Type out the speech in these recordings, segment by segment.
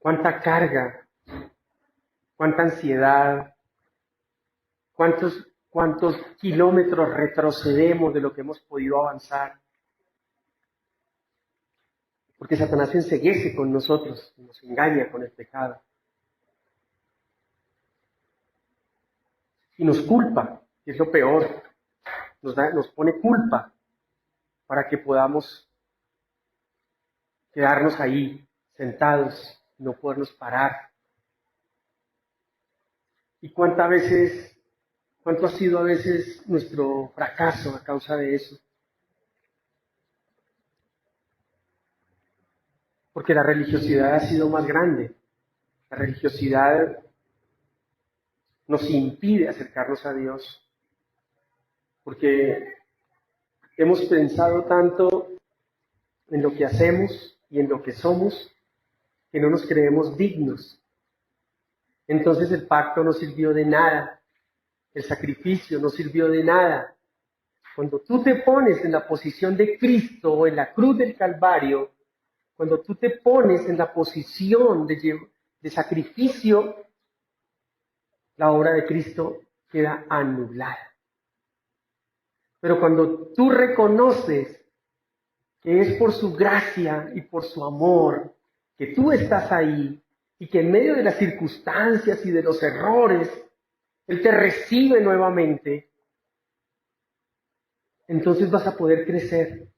cuánta carga, cuánta ansiedad, cuántos kilómetros retrocedemos de lo que hemos podido avanzar. Porque Satanás se enceguece con nosotros, nos engaña con el pecado. Y nos culpa, que es lo peor. Nos pone culpa para que podamos quedarnos ahí, sentados, no podernos parar. ¿Y cuánto ha sido a veces nuestro fracaso a causa de eso? Porque la religiosidad ha sido más grande. La religiosidad nos impide acercarnos a Dios. Porque hemos pensado tanto en lo que hacemos y en lo que somos que no nos creemos dignos. Entonces el pacto no sirvió de nada. El sacrificio no sirvió de nada. Cuando tú te pones en la posición de Cristo o en la cruz del Calvario, cuando tú te pones en la posición de sacrificio, la obra de Cristo queda anulada. Pero cuando tú reconoces que es por su gracia y por su amor que tú estás ahí y que en medio de las circunstancias y de los errores, Él te recibe nuevamente, entonces vas a poder crecer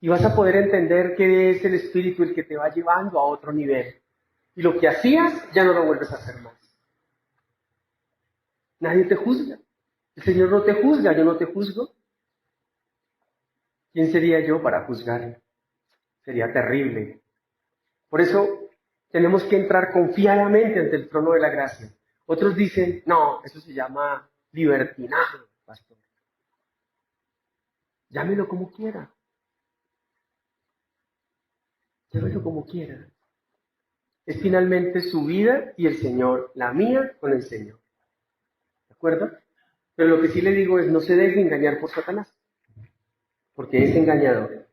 y vas a poder entender que es el Espíritu el que te va llevando a otro nivel. Y lo que hacías ya no lo vuelves a hacer más. Nadie te juzga. El Señor no te juzga, yo no te juzgo. ¿Quién sería yo para juzgar? Sería terrible. Por eso tenemos que entrar confiadamente ante el trono de la gracia. Otros dicen, no, eso se llama libertinaje, pastor. Llámelo como quiera. Llámelo como quiera. Es finalmente su vida y el Señor, la mía con el Señor. ¿De acuerdo? Pero lo que sí le digo es, no se deje engañar por Satanás, porque es engañador.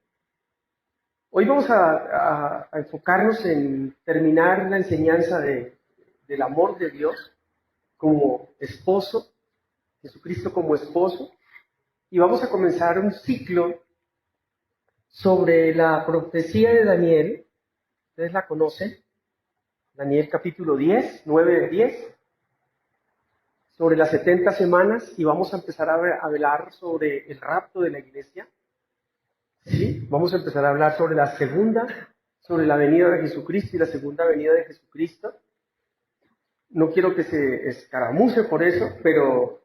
Hoy vamos a enfocarnos en terminar la enseñanza del amor de Dios como esposo, Jesucristo como esposo, y vamos a comenzar un ciclo sobre la profecía de Daniel. Ustedes la conocen, Daniel capítulo 10, 9 del 10, sobre las 70 semanas, y vamos a empezar a hablar sobre el rapto de la iglesia. ¿Sí? Vamos a empezar a hablar sobre sobre la venida de Jesucristo y la segunda venida de Jesucristo. No quiero que se escaramuce por eso, pero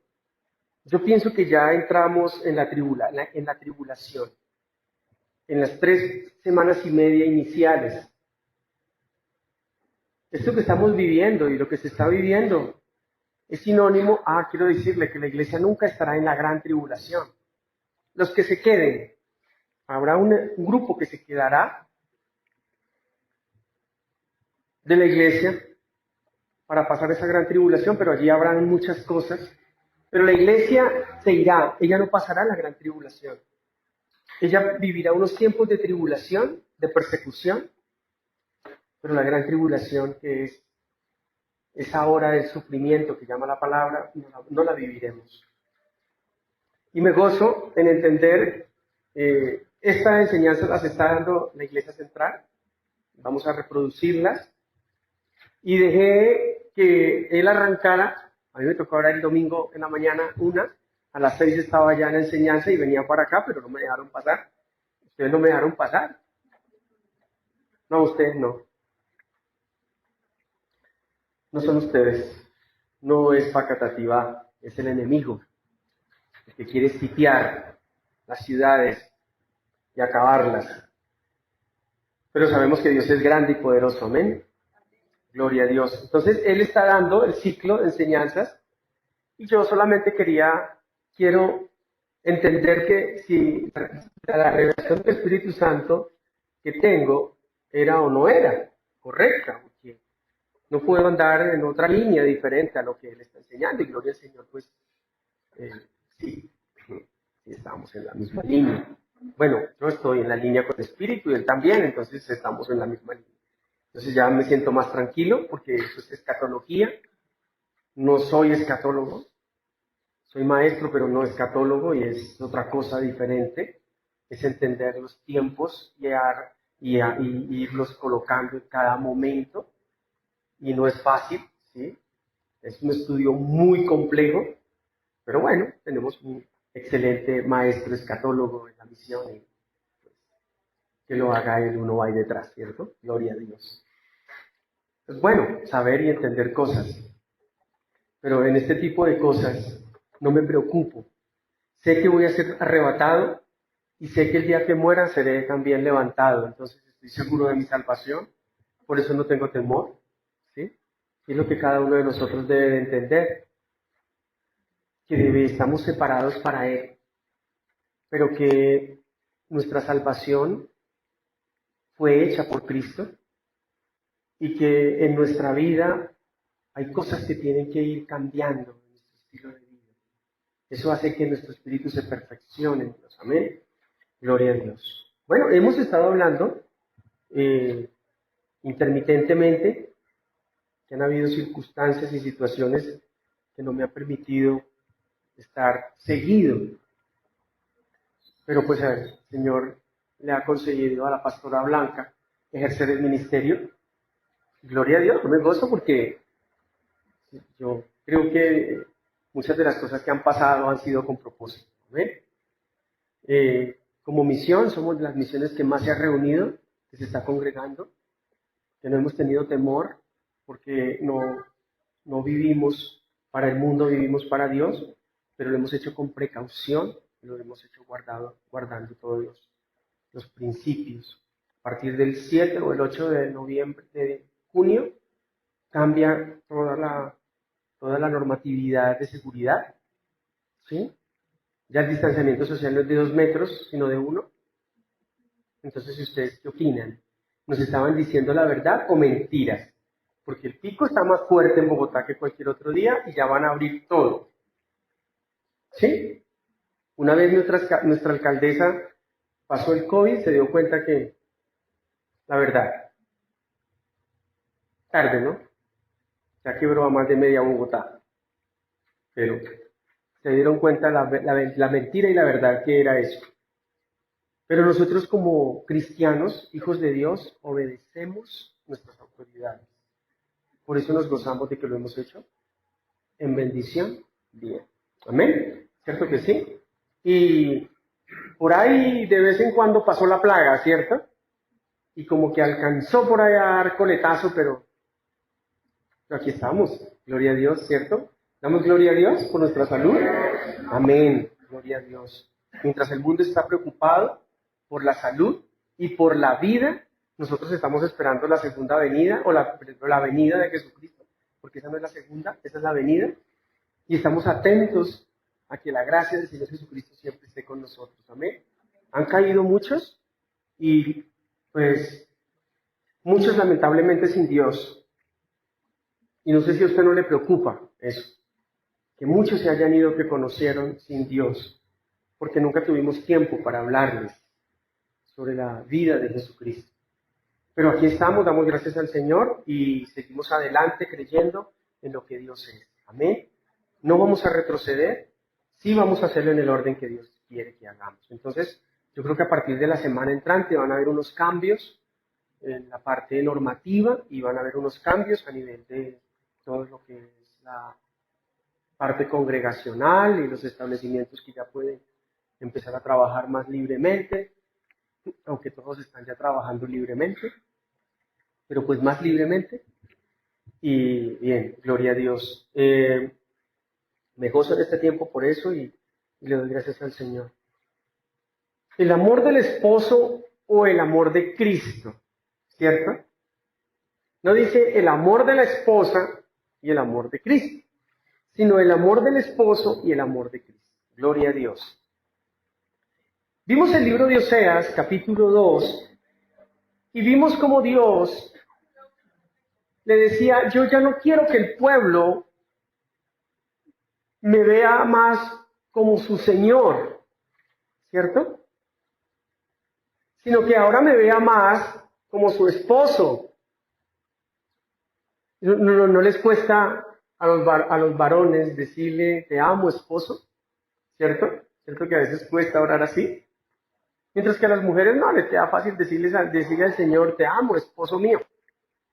yo pienso que ya entramos en la tribulación, en las 3 semanas y media iniciales. Esto que estamos viviendo y lo que se está viviendo es sinónimo quiero decirle que la iglesia nunca estará en la gran tribulación. Los que se queden, habrá un grupo que se quedará de la iglesia para pasar esa gran tribulación, pero allí habrán muchas cosas. Pero la iglesia se irá, ella no pasará la gran tribulación. Ella vivirá unos tiempos de tribulación, de persecución, pero la gran tribulación, que es esa hora del sufrimiento que llama la palabra, no la viviremos. Y me gozo en entender, esta enseñanza las está dando la Iglesia Central, vamos a reproducirlas, y dejé que él arrancara. A mí me tocó ahora el domingo en la mañana a las 6 estaba ya en la enseñanza y venía para acá, pero no me dejaron pasar. Ustedes no me dejaron pasar. No, ustedes no. No son ustedes. No es Facatativá, es el enemigo, el que quiere sitiar las ciudades y acabarlas. Pero sabemos que Dios es grande y poderoso, amén. Gloria a Dios. Entonces, Él está dando el ciclo de enseñanzas y yo solamente quiero entender que si la revelación del Espíritu Santo que tengo era o no era correcta, porque no puedo andar en otra línea diferente a lo que Él está enseñando, y gloria al Señor, pues sí, estamos en la misma línea. Bueno, yo estoy en la línea con el Espíritu y Él también, entonces estamos en la misma línea. Entonces ya me siento más tranquilo porque eso es escatología. No soy escatólogo, soy maestro, pero no escatólogo y es otra cosa diferente. Es entender los tiempos y irlos colocando en cada momento. Y no es fácil, ¿sí? Es un estudio muy complejo, pero bueno, tenemos un excelente maestro escatólogo en la misión y pues, que lo haga él, uno va ahí detrás, ¿cierto? Gloria a Dios. Es bueno saber y entender cosas, pero en este tipo de cosas no me preocupo. Sé que voy a ser arrebatado y sé que el día que muera seré también levantado. Entonces estoy seguro de mi salvación, por eso no tengo temor, ¿sí? Y es lo que cada uno de nosotros debe de entender, que estamos separados para Él, pero que nuestra salvación fue hecha por Cristo y que en nuestra vida hay cosas que tienen que ir cambiando en nuestro estilo de vida. Eso hace que nuestro espíritu se perfeccione en Dios. Amén. Gloria a Dios. Bueno, hemos estado hablando eh, intermitentemente, que han habido circunstancias y situaciones que no me han permitido estar seguido. Pero pues el Señor le ha concedido a la pastora Blanca ejercer el ministerio. Gloria a Dios, yo me gozo porque yo creo que muchas de las cosas que han pasado han sido con propósito. ¿Ven? Como misión, somos las misiones que más se ha reunido, que se está congregando, que no hemos tenido temor, porque no vivimos para el mundo, vivimos para Dios, pero lo hemos hecho con precaución, lo hemos hecho guardando todos los principios. A partir del 7 o el 8 de noviembre, de junio, cambia toda la normatividad de seguridad, ¿sí? Ya el distanciamiento social no es de 2 metros, sino de 1. Entonces, ¿ustedes qué opinan? ¿Nos estaban diciendo la verdad o mentiras? Porque el pico está más fuerte en Bogotá que cualquier otro día y ya van a abrir todo. ¿Sí? Una vez nuestra alcaldesa pasó el COVID, se dio cuenta que, la verdad, tarde, ¿no? Ya quebró a más de media Bogotá. Pero se dieron cuenta la mentira y la verdad que era eso. Pero nosotros como cristianos, hijos de Dios, obedecemos nuestras autoridades. Por eso nos gozamos de que lo hemos hecho en bendición, bien. Amén. ¿Cierto que sí? Y por ahí de vez en cuando pasó la plaga, ¿cierto? Y como que alcanzó por allá a dar coletazo, pero aquí estamos. Gloria a Dios, ¿cierto? Damos gloria a Dios por nuestra salud. Amén. Gloria a Dios. Mientras el mundo está preocupado por la salud y por la vida, nosotros estamos esperando la segunda venida o la venida de Jesucristo, porque esa no es la segunda, esa es la venida. Y estamos atentos a que la gracia del Señor Jesucristo siempre esté con nosotros. Amén. Han caído muchos y pues muchos lamentablemente sin Dios. Y no sé si a usted no le preocupa eso, que muchos se hayan ido que conocieron sin Dios, porque nunca tuvimos tiempo para hablarles sobre la vida de Jesucristo. Pero aquí estamos, damos gracias al Señor y seguimos adelante creyendo en lo que Dios es. Amén. No vamos a retroceder, sí vamos a hacerlo en el orden que Dios quiere que hagamos. Entonces, yo creo que a partir de la semana entrante van a haber unos cambios en la parte normativa y van a haber unos cambios a nivel de todo lo que es la parte congregacional y los establecimientos que ya pueden empezar a trabajar más libremente, aunque todos están ya trabajando libremente, pero pues más libremente. Y bien, gloria a Dios. Me gozo en este tiempo por eso y le doy gracias al Señor. El amor del esposo o el amor de Cristo, ¿cierto? No dice el amor de la esposa y el amor de Cristo, sino el amor del esposo y el amor de Cristo. Gloria a Dios. Vimos el libro de Oseas, capítulo 2, y vimos cómo Dios le decía, yo ya no quiero que el pueblo me vea más como su Señor, ¿cierto? Sino que ahora me vea más como su esposo. No les cuesta a los varones decirle te amo, esposo, ¿cierto? ¿Cierto que a veces cuesta orar así? Mientras que a las mujeres no, les queda fácil decirle al Señor te amo, esposo mío.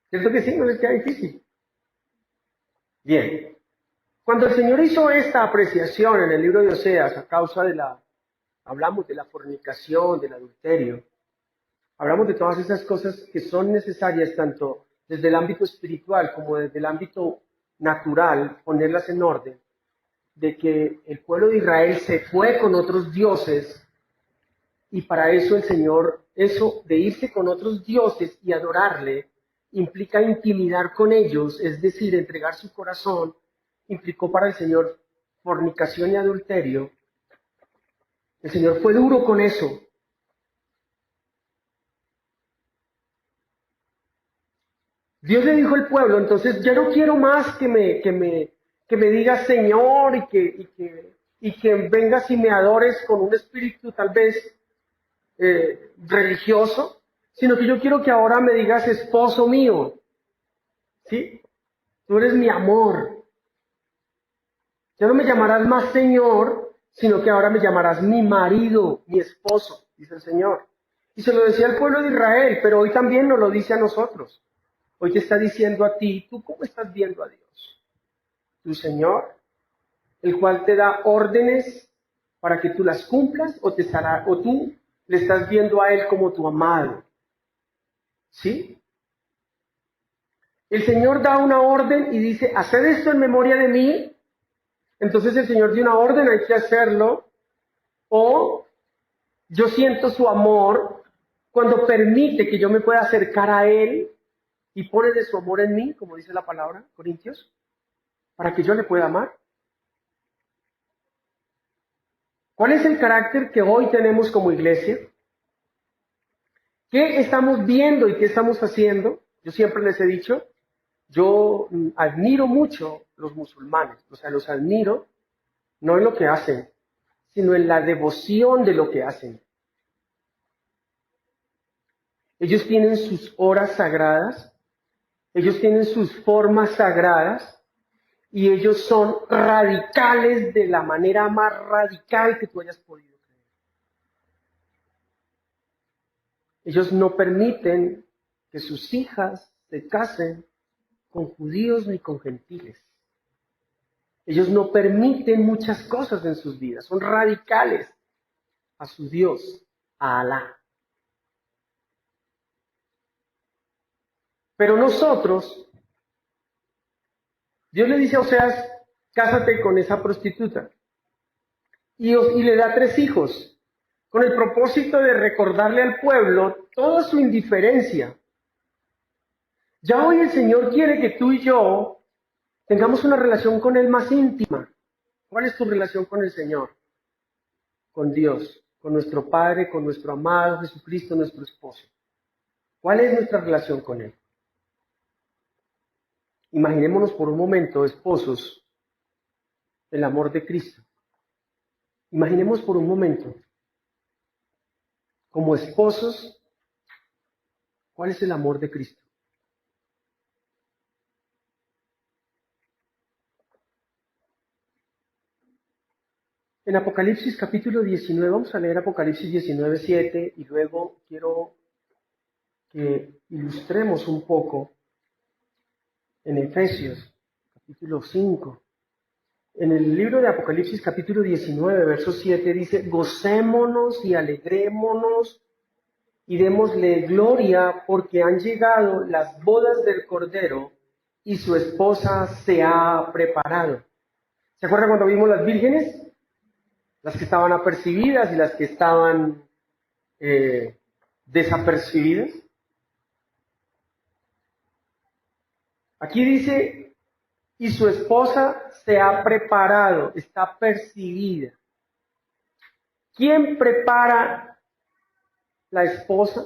¿Cierto que sí? No les queda difícil. Bien. Cuando el Señor hizo esta apreciación en el libro de Oseas a causa hablamos de la fornicación, del adulterio, hablamos de todas esas cosas que son necesarias tanto desde el ámbito espiritual como desde el ámbito natural, ponerlas en orden, de que el pueblo de Israel se fue con otros dioses y para eso el Señor, eso de irse con otros dioses y adorarle, implica intimidar con ellos, es decir, entregar su corazón, implicó para el Señor fornicación y adulterio. El Señor fue duro con eso. Dios le dijo al pueblo, entonces ya no quiero más que me digas Señor y que vengas y me adores con un espíritu tal vez religioso, sino que yo quiero que ahora me digas esposo mío, ¿sí? Tú eres mi amor. Ya no me llamarás más Señor, sino que ahora me llamarás mi marido, mi esposo, dice el Señor. Y se lo decía al pueblo de Israel, pero hoy también nos lo dice a nosotros. Hoy te está diciendo a ti, ¿tú cómo estás viendo a Dios? Tu Señor, el cual te da órdenes para que tú las cumplas o tú le estás viendo a Él como tu amado. ¿Sí? El Señor da una orden y dice, haced esto en memoria de mí. Entonces el Señor dio una orden, hay que hacerlo. O yo siento su amor cuando permite que yo me pueda acercar a Él y pone de su amor en mí, como dice la palabra, Corintios, para que yo le pueda amar. ¿Cuál es el carácter que hoy tenemos como iglesia? ¿Qué estamos viendo y qué estamos haciendo? Yo siempre les he dicho, yo admiro mucho los musulmanes, o sea, los admiro no en lo que hacen, sino en la devoción de lo que hacen. Ellos tienen sus horas sagradas, ellos tienen sus formas sagradas y ellos son radicales de la manera más radical que tú hayas podido creer. Ellos no permiten que sus hijas se casen con judíos ni con gentiles. Ellos no permiten muchas cosas en sus vidas, son radicales a su Dios, a Alá. Pero nosotros, Dios le dice a Oseas, cásate con esa prostituta. Y le da 3 hijos, con el propósito de recordarle al pueblo toda su indiferencia. Ya hoy el Señor quiere que tú y yo tengamos una relación con Él más íntima. ¿Cuál es tu relación con el Señor? Con Dios, con nuestro Padre, con nuestro amado Jesucristo, nuestro esposo. ¿Cuál es nuestra relación con Él? Imaginémonos por un momento, esposos, el amor de Cristo. Imaginemos por un momento, como esposos, ¿cuál es el amor de Cristo? En Apocalipsis capítulo 19, vamos a leer Apocalipsis 19, 7 y luego quiero que ilustremos un poco en Efesios capítulo 5. En el libro de Apocalipsis capítulo 19, verso 7 dice, gocémonos y alegrémonos y démosle gloria porque han llegado las bodas del Cordero y su esposa se ha preparado. ¿Se acuerdan cuando vimos las vírgenes? Las que estaban apercibidas y las que estaban desapercibidas. Aquí dice, y su esposa se ha preparado, está percibida. ¿Quién prepara la esposa?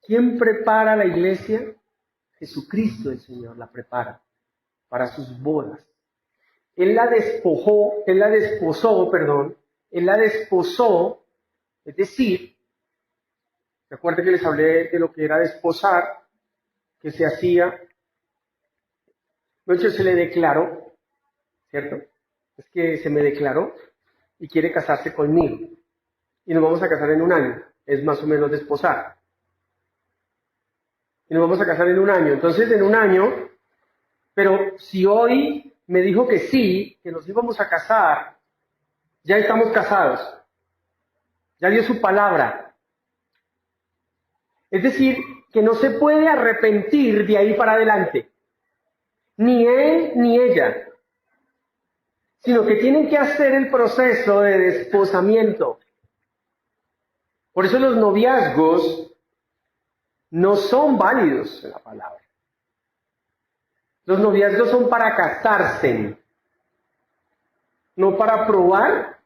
¿Quién prepara la iglesia? Jesucristo el Señor la prepara para sus bodas. Él la desposó, es decir, recuerden que les hablé de lo que era desposar, que se hacía De hecho, se le declaró, ¿cierto? Es que se me declaró y quiere casarse conmigo. Y nos vamos a casar en un año. Es más o menos desposar. Y nos vamos a casar en un año. Entonces, en un año, pero si hoy me dijo que sí, que nos íbamos a casar, ya estamos casados. Ya dio su palabra. Es decir, que no se puede arrepentir de ahí para adelante. Ni él ni ella. Sino que tienen que hacer el proceso de desposamiento. Por eso los noviazgos no son válidos en la palabra. Los noviazgos son para casarse, no para probar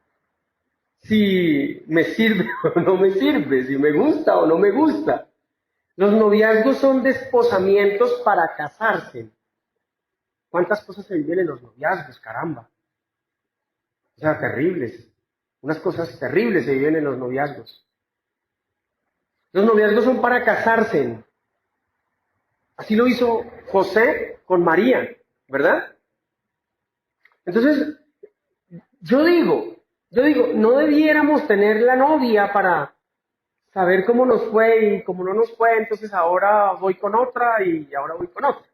si me sirve o no me sirve, si me gusta o no me gusta. Los noviazgos son desposamientos para casarse. ¿Cuántas cosas se viven en los noviazgos, caramba? O sea, terribles. Unas cosas terribles se viven en los noviazgos. Los noviazgos son para casarse. Así lo hizo José con María, ¿verdad? Entonces, yo digo, no debiéramos tener la novia para saber cómo nos fue y cómo no nos fue, entonces ahora voy con otra y ahora voy con otra.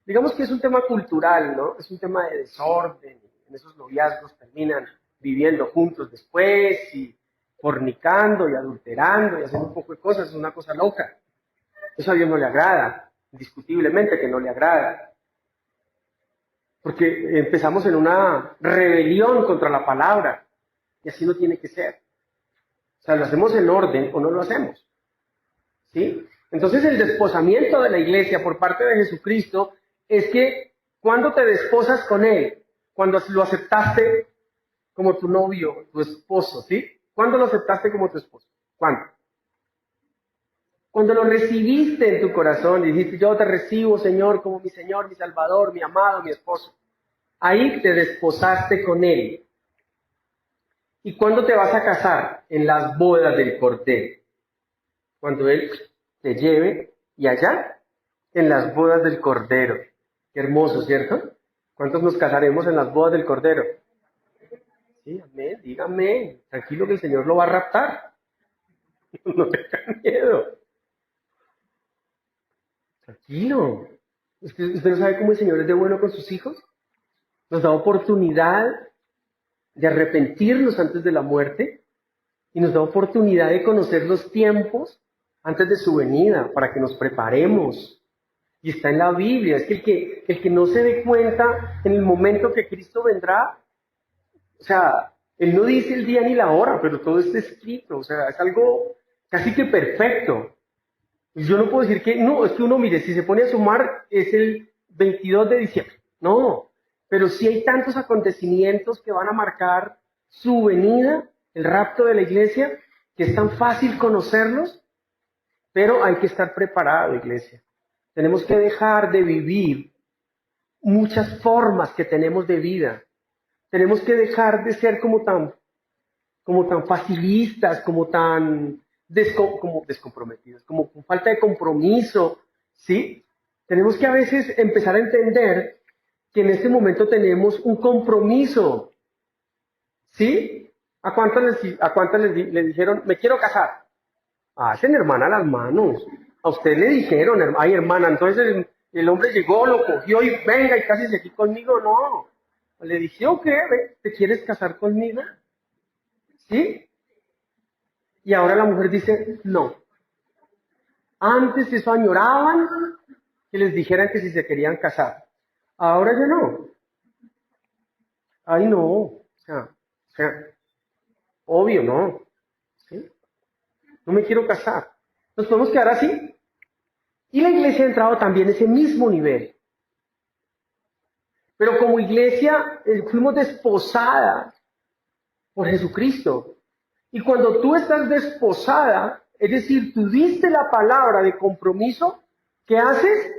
Digamos que es un tema cultural, ¿no? Es un tema de desorden. En esos noviazgos terminan viviendo juntos después y fornicando y adulterando y haciendo un poco de cosas. Es una cosa loca. Eso a Dios no le agrada, indiscutiblemente que no le agrada. Porque empezamos en una rebelión contra la palabra y así no tiene que ser. O sea, lo hacemos en orden o no lo hacemos. ¿Sí? Entonces el desposamiento de la iglesia por parte de Jesucristo es que cuando te desposas con Él, cuando lo aceptaste como tu novio, tu esposo, ¿sí? ¿Cuándo lo aceptaste como tu esposo? ¿Cuándo? Cuando lo recibiste en tu corazón y dijiste, yo te recibo, Señor, como mi Señor, mi Salvador, mi amado, mi esposo. Ahí te desposaste con Él. ¿Y cuándo te vas a casar? En las bodas del Cordero. Cuando Él te lleve y allá, en las bodas del Cordero. Qué hermoso, ¿cierto? ¿Cuántos nos casaremos en las bodas del Cordero? Sí, amén, dígame. Tranquilo que el Señor lo va a raptar. No tenga miedo. Tranquilo. ¿Usted no sabe cómo el Señor es de bueno con sus hijos? Nos da oportunidad de arrepentirnos antes de la muerte y nos da oportunidad de conocer los tiempos antes de su venida para que nos preparemos. Y está en la Biblia. Es que el que no se dé cuenta en el momento que Cristo vendrá, o sea, Él no dice el día ni la hora, pero todo está escrito. O sea, es algo casi que perfecto. Y yo no puedo decir que, no, es que uno, mire, si se pone a sumar, es el 22 de diciembre. No, pero sí hay tantos acontecimientos que van a marcar su venida, el rapto de la iglesia, que es tan fácil conocerlos, pero hay que estar preparado, iglesia. Tenemos que dejar de vivir muchas formas que tenemos de vida. Tenemos que dejar de ser como tan facilistas, como tan como descomprometidos, como con falta de compromiso, ¿sí? Tenemos que a veces empezar a entender que en este momento tenemos un compromiso, ¿sí? ¿A cuántas le dijeron, me quiero casar? Hacen hermana las manos. A usted le dijeron, ay hermana, entonces el hombre llegó, lo cogió y venga y cásese aquí conmigo. No. Le dije, ok, ¿te quieres casar conmigo? ¿Sí? Y ahora la mujer dice, no. Antes eso añoraban que les dijeran que si se querían casar. Ahora ya no. Ay, no. O sea, obvio, no. ¿Sí? No me quiero casar. Nos podemos quedar así. Y la iglesia ha entrado también en ese mismo nivel. Pero como iglesia fuimos desposadas por Jesucristo. Y cuando tú estás desposada, es decir, tú diste la palabra de compromiso, ¿qué haces?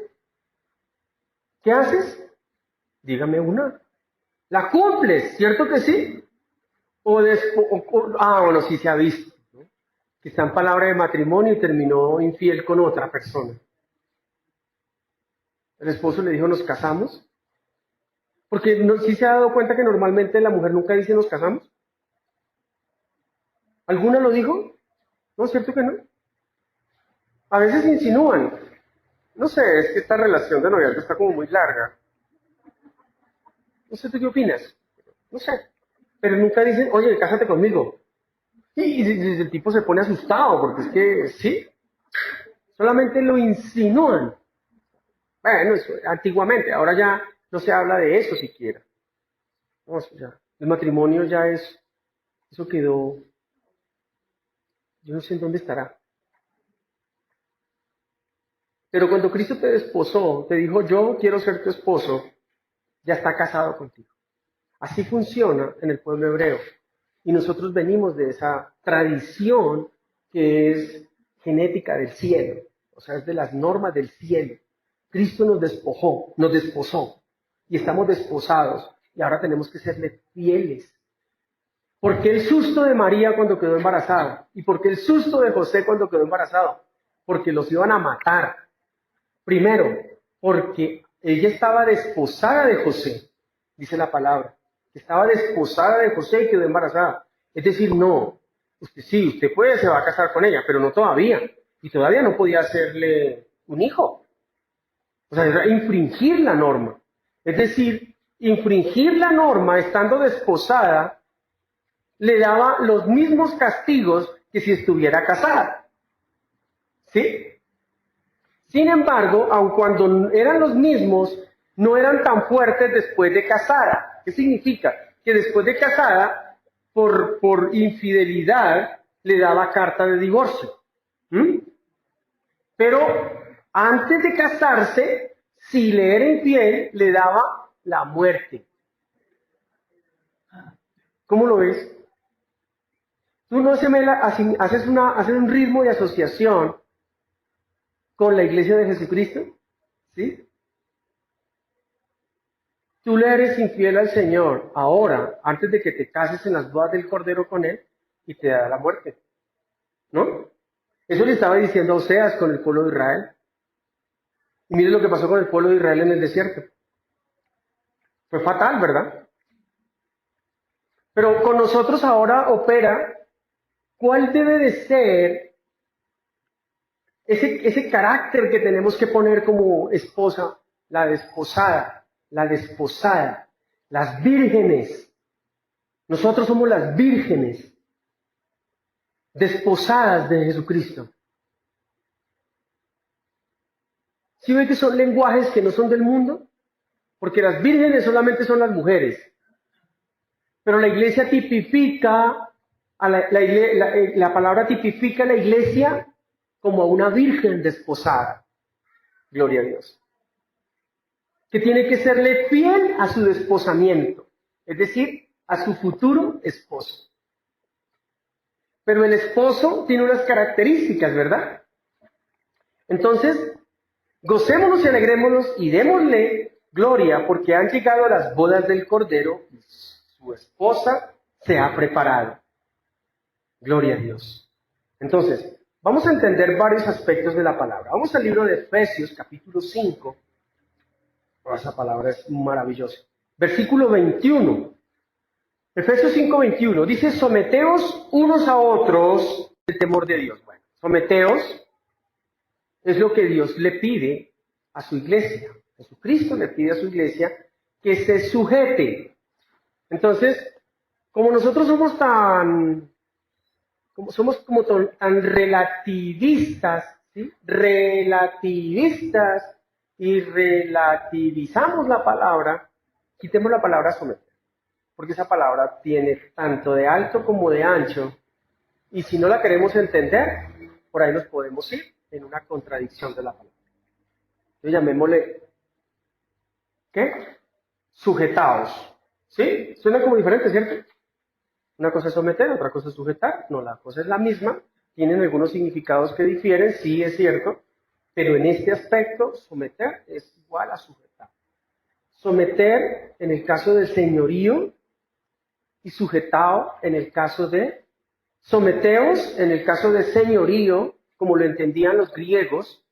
¿Qué haces? Dígame una. ¿La cumples? ¿Cierto que sí? Bueno, sí se ha visto, ¿no? Que está en palabra de matrimonio y terminó infiel con otra persona. El esposo le dijo, ¿nos casamos? Porque no, ¿sí se ha dado cuenta que normalmente la mujer nunca dice nos casamos? ¿Alguna lo dijo? ¿No es cierto que no? A veces insinúan. No sé, es que esta relación de noviazgo está como muy larga. No sé, ¿tú qué opinas? No sé. Pero nunca dicen, oye, cásate conmigo. Y el tipo se pone asustado, porque es que, ¿sí? Solamente lo insinúan. Bueno, eso, antiguamente, ahora ya no se habla de eso siquiera. No, eso ya, el matrimonio ya es, eso quedó, yo no sé en dónde estará. Pero cuando Cristo te desposó, te dijo, yo quiero ser tu esposo, ya está casado contigo. Así funciona en el pueblo hebreo. Y nosotros venimos de esa tradición que es genética del cielo, o sea, es de las normas del cielo. Cristo nos despojó, nos desposó, y estamos desposados, y ahora tenemos que serle fieles. ¿Por qué el susto de María cuando quedó embarazada? ¿Y por qué el susto de José cuando quedó embarazado? Porque los iban a matar. Primero, porque ella estaba desposada de José, dice la palabra. Estaba desposada de José y quedó embarazada. Es decir, no, usted sí, usted puede, se va a casar con ella, pero no todavía. Y todavía no podía hacerle un hijo. O sea, era infringir la norma. Es decir, infringir la norma estando desposada le daba los mismos castigos que si estuviera casada. ¿Sí? Sin embargo, aun cuando eran los mismos, no eran tan fuertes después de casada. ¿Qué significa? Que después de casada, por infidelidad, le daba carta de divorcio. ¿Mm? Pero antes de casarse, si le era infiel, le daba la muerte. ¿Cómo lo ves? Tú no se me haces un ritmo de asociación con la iglesia de Jesucristo, ¿sí? Tú le eres infiel al Señor ahora, antes de que te cases en las bodas del Cordero con Él, y te da la muerte, ¿no? Eso le estaba diciendo a Oseas con el pueblo de Israel. Y mire lo que pasó con el pueblo de Israel en el desierto. Fue fatal, ¿verdad? Pero con nosotros ahora opera cuál debe de ser ese carácter que tenemos que poner como esposa, la desposada, la desposada, las vírgenes. Nosotros somos las vírgenes desposadas de Jesucristo. ¿Sí ve que son lenguajes que no son del mundo? Porque las vírgenes solamente son las mujeres. Pero la iglesia tipifica, la palabra tipifica a la iglesia como a una virgen desposada. Gloria a Dios. Que tiene que serle fiel a su desposamiento. Es decir, a su futuro esposo. Pero el esposo tiene unas características, ¿verdad? Entonces, gocémonos y alegrémonos y démosle gloria porque han llegado las bodas del Cordero y su esposa se ha preparado. Gloria a Dios. Entonces, vamos a entender varios aspectos de la palabra. Vamos al libro de Efesios, capítulo 5. Oh, esa palabra es maravillosa. Versículo 21. Efesios 5:21. Dice, someteos unos a otros el temor de Dios. Bueno, someteos es lo que Dios le pide a su iglesia. Jesucristo le pide a su iglesia que se sujete. Entonces, como nosotros somos tan relativistas, ¿sí? Relativistas y relativizamos la palabra, quitemos la palabra someter, porque esa palabra tiene tanto de alto como de ancho, y si no la queremos entender, por ahí nos podemos ir en una contradicción de la palabra. Entonces llamémosle, ¿qué? Sujetaos. ¿Sí? Suena como diferente, ¿cierto? Una cosa es someter, otra cosa es sujetar. No, la cosa es la misma. Tienen algunos significados que difieren, sí es cierto, pero en este aspecto, someter es igual a sujetar. Someter en el caso de señorío y sujetado en el caso de someteos, en el caso de señorío, como lo entendían los griegos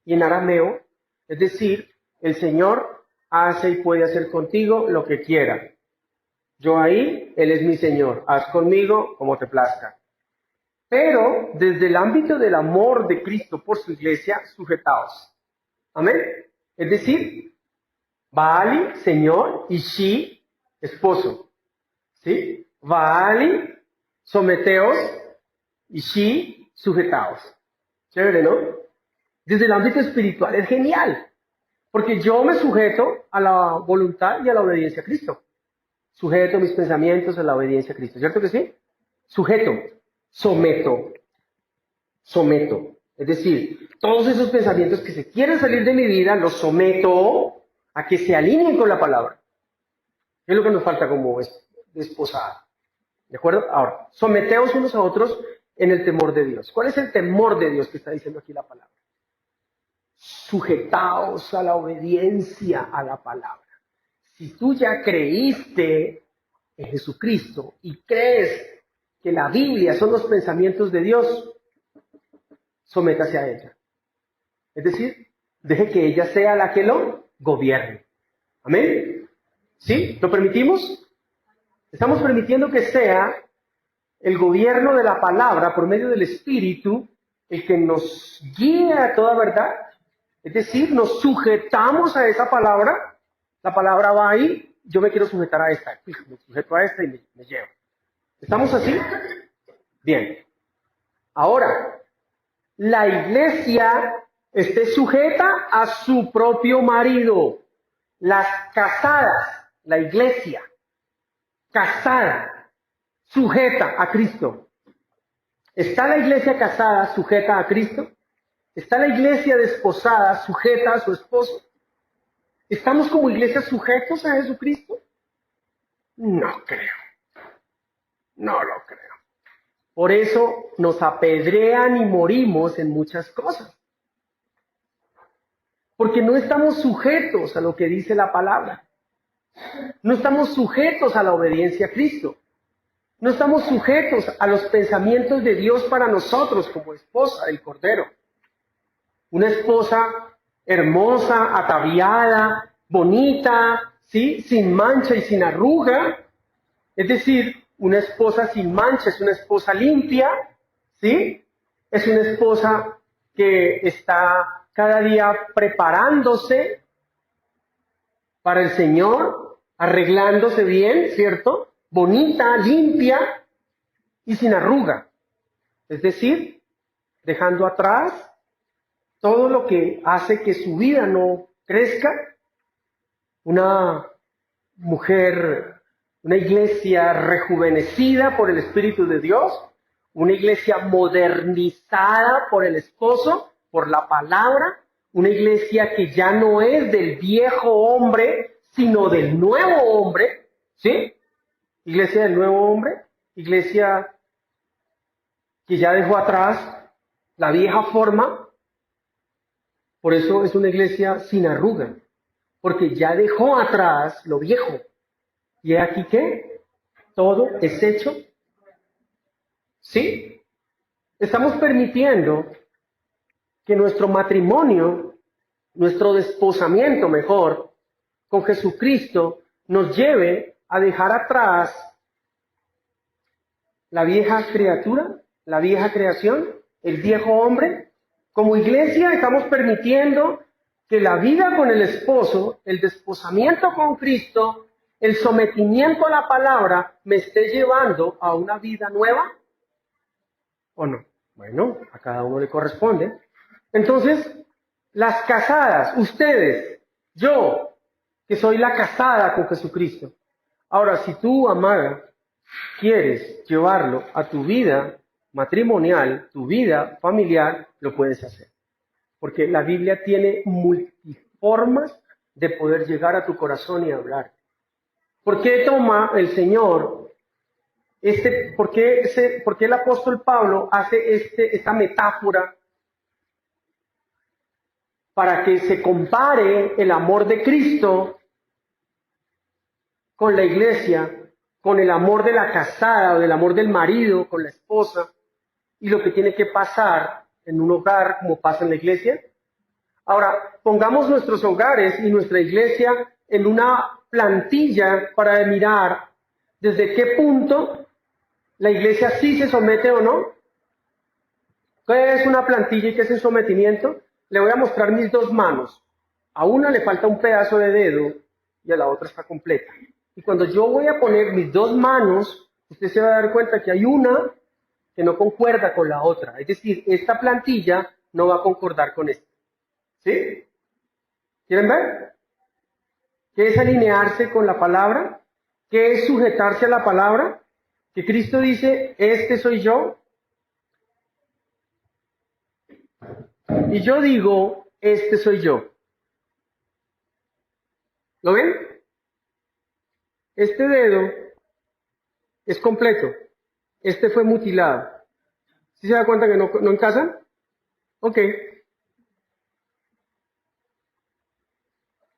y en arameo, es decir, el Señor hace y puede hacer contigo lo que quiera. Yo ahí, Él es mi Señor. Haz conmigo como te plazca. Pero desde el ámbito del amor de Cristo por su iglesia, sujetaos. Amén. Es decir, Baali, Señor, y Shi, esposo. ¿Sí? Baali, someteos, y Shi, sujetaos. Chévere, ¿no? Desde el ámbito espiritual es genial. Porque yo me sujeto a la voluntad y a la obediencia a Cristo. Sujeto mis pensamientos a la obediencia a Cristo. ¿Cierto que sí? Sujeto, someto. Es decir, todos esos pensamientos que se quieren salir de mi vida, los someto a que se alineen con la palabra. Es lo que nos falta como desposada. ¿De acuerdo? Ahora, someteos unos a otros en el temor de Dios. ¿Cuál es el temor de Dios que está diciendo aquí la palabra? Sujetaos a la obediencia a la palabra. Si tú ya creíste en Jesucristo y crees que la Biblia son los pensamientos de Dios, sométase a ella. Es decir, deje que ella sea la que lo gobierne. ¿Amén? ¿Sí? ¿Lo permitimos? Estamos permitiendo que sea el gobierno de la palabra por medio del Espíritu el que nos guíe a toda verdad. Es decir, nos sujetamos a esa palabra. La palabra va ahí, yo me quiero sujetar a esta. Me sujeto a esta y me llevo. ¿Estamos así? Bien. Ahora, la iglesia esté sujeta a su propio marido. Las casadas, la iglesia, casada, sujeta a Cristo. ¿Está la iglesia casada sujeta a Cristo? ¿Está la iglesia desposada sujeta a su esposo? ¿Estamos como iglesia sujetos a Jesucristo? No creo. No lo creo. Por eso nos apedrean y morimos en muchas cosas. Porque no estamos sujetos a lo que dice la palabra. No estamos sujetos a la obediencia a Cristo. No estamos sujetos a los pensamientos de Dios para nosotros como esposa del Cordero. Una esposa hermosa, ataviada, bonita, ¿sí? Sin mancha y sin arruga. Es decir, una esposa sin mancha es una esposa limpia, ¿sí? Es una esposa que está cada día preparándose para el Señor, arreglándose bien, ¿cierto? Bonita, limpia y sin arruga. Es decir, dejando atrás todo lo que hace que su vida no crezca. Una mujer, una iglesia rejuvenecida por el Espíritu de Dios, una iglesia modernizada por el esposo, por la palabra, una iglesia que ya no es del viejo hombre, sino del nuevo hombre, ¿sí? Iglesia del nuevo hombre, iglesia que ya dejó atrás la vieja forma, por eso es una iglesia sin arruga, porque ya dejó atrás lo viejo. ¿Y aquí qué? Todo es hecho. ¿Sí? Estamos permitiendo que nuestro matrimonio, nuestro desposamiento mejor, con Jesucristo, nos lleve a dejar atrás la vieja criatura, la vieja creación, el viejo hombre. Como iglesia estamos permitiendo que la vida con el esposo, el desposamiento con Cristo, el sometimiento a la palabra me esté llevando a una vida nueva, ¿o no? Bueno, a cada uno le corresponde. Entonces, las casadas, ustedes, yo, que soy la casada con Jesucristo. Ahora, si tú, amada, quieres llevarlo a tu vida matrimonial, tu vida familiar, lo puedes hacer. Porque la Biblia tiene multiformas de poder llegar a tu corazón y hablar. ¿Por qué toma el Señor por qué el apóstol Pablo hace esta metáfora para que se compare el amor de Cristo con la iglesia, con el amor de la casada o del amor del marido con la esposa y lo que tiene que pasar en un hogar como pasa en la iglesia? Ahora, pongamos nuestros hogares y nuestra iglesia en una plantilla para mirar desde qué punto la iglesia sí se somete o no. ¿Qué es una plantilla y qué es el sometimiento? Le voy a mostrar mis dos manos. A una le falta un pedazo de dedo y a la otra está completa. Y cuando yo voy a poner mis dos manos, usted se va a dar cuenta que hay una que no concuerda con la otra. Es decir, esta plantilla no va a concordar con esta. ¿Sí? ¿Quieren ver? ¿Qué es alinearse con la palabra? ¿Qué es sujetarse a la palabra? Que Cristo dice, este soy yo. Y yo digo, este soy yo. ¿Lo ven? Este dedo es completo. Este fue mutilado. ¿Sí se da cuenta que no encajan? Ok.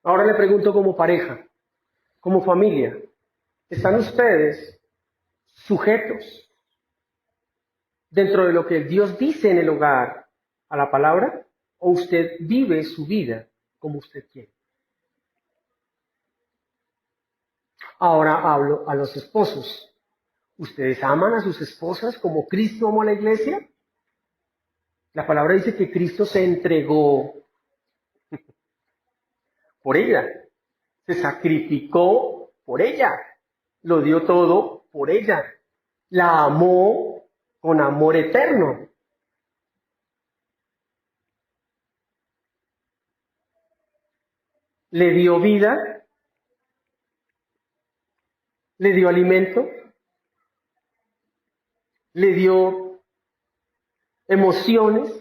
Ahora le pregunto como pareja, como familia. ¿Están ustedes sujetos dentro de lo que Dios dice en el hogar a la palabra? ¿O usted vive su vida como usted quiere? Ahora hablo a los esposos. ¿Ustedes aman a sus esposas como Cristo amó a la iglesia? La palabra dice que Cristo se entregó por ella, se sacrificó por ella, lo dio todo por ella, la amó con amor eterno. Le dio vida, le dio alimento, le dio emociones,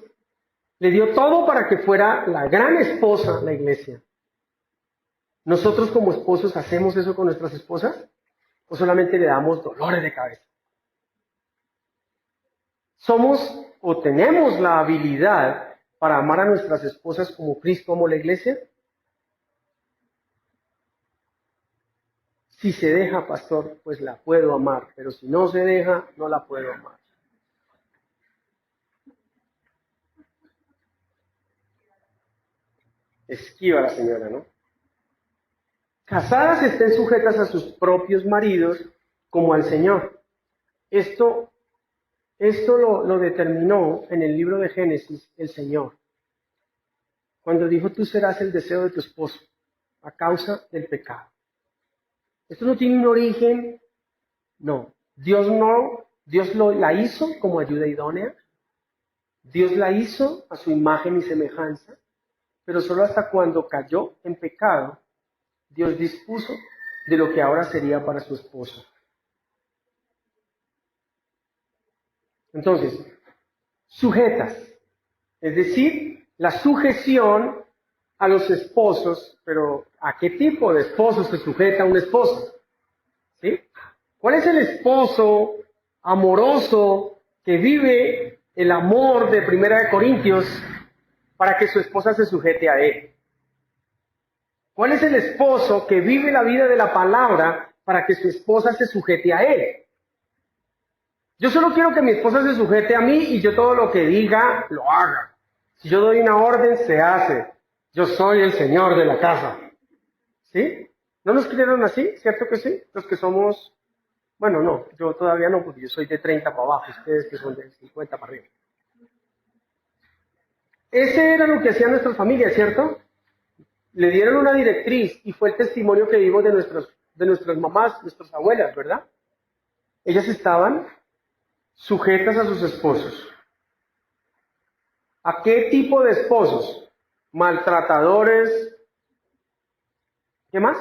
le dio todo para que fuera la gran esposa la iglesia. ¿Nosotros como esposos hacemos eso con nuestras esposas? ¿O solamente le damos dolores de cabeza? Somos o tenemos la habilidad para amar a nuestras esposas como Cristo amó la iglesia. Si se deja, pastor, pues la puedo amar, pero si no se deja, no la puedo amar. Esquiva la señora, ¿no? Casadas estén sujetas a sus propios maridos como al Señor. Esto lo determinó en el libro de Génesis el Señor. Cuando dijo, tú serás el deseo de tu esposo a causa del pecado. Esto no tiene un origen, no. Dios la hizo como ayuda idónea. Dios la hizo a su imagen y semejanza, pero solo hasta cuando cayó en pecado, Dios dispuso de lo que ahora sería para su esposo. Entonces, sujetas, es decir, la sujeción a los esposos, pero ¿a qué tipo de esposo se sujeta un esposo? ¿Sí? ¿Cuál es el esposo amoroso que vive el amor de Primera de Corintios para que su esposa se sujete a él? ¿Cuál es el esposo que vive la vida de la palabra para que su esposa se sujete a él? Yo solo quiero que mi esposa se sujete a mí y yo todo lo que diga, lo haga. Si yo doy una orden, se hace. Yo soy el señor de la casa. ¿Sí? ¿No nos criaron así? ¿Cierto que sí? Los que somos... Bueno, no, yo todavía no, porque yo soy de 30 para abajo, ustedes que son de 50 para arriba. Ese era lo que hacían nuestras familias, ¿cierto? Le dieron una directriz y fue el testimonio que vimos de nuestras mamás, nuestras abuelas, ¿verdad? Ellas estaban sujetas a sus esposos. ¿A qué tipo de esposos? Maltratadores. ¿Qué más?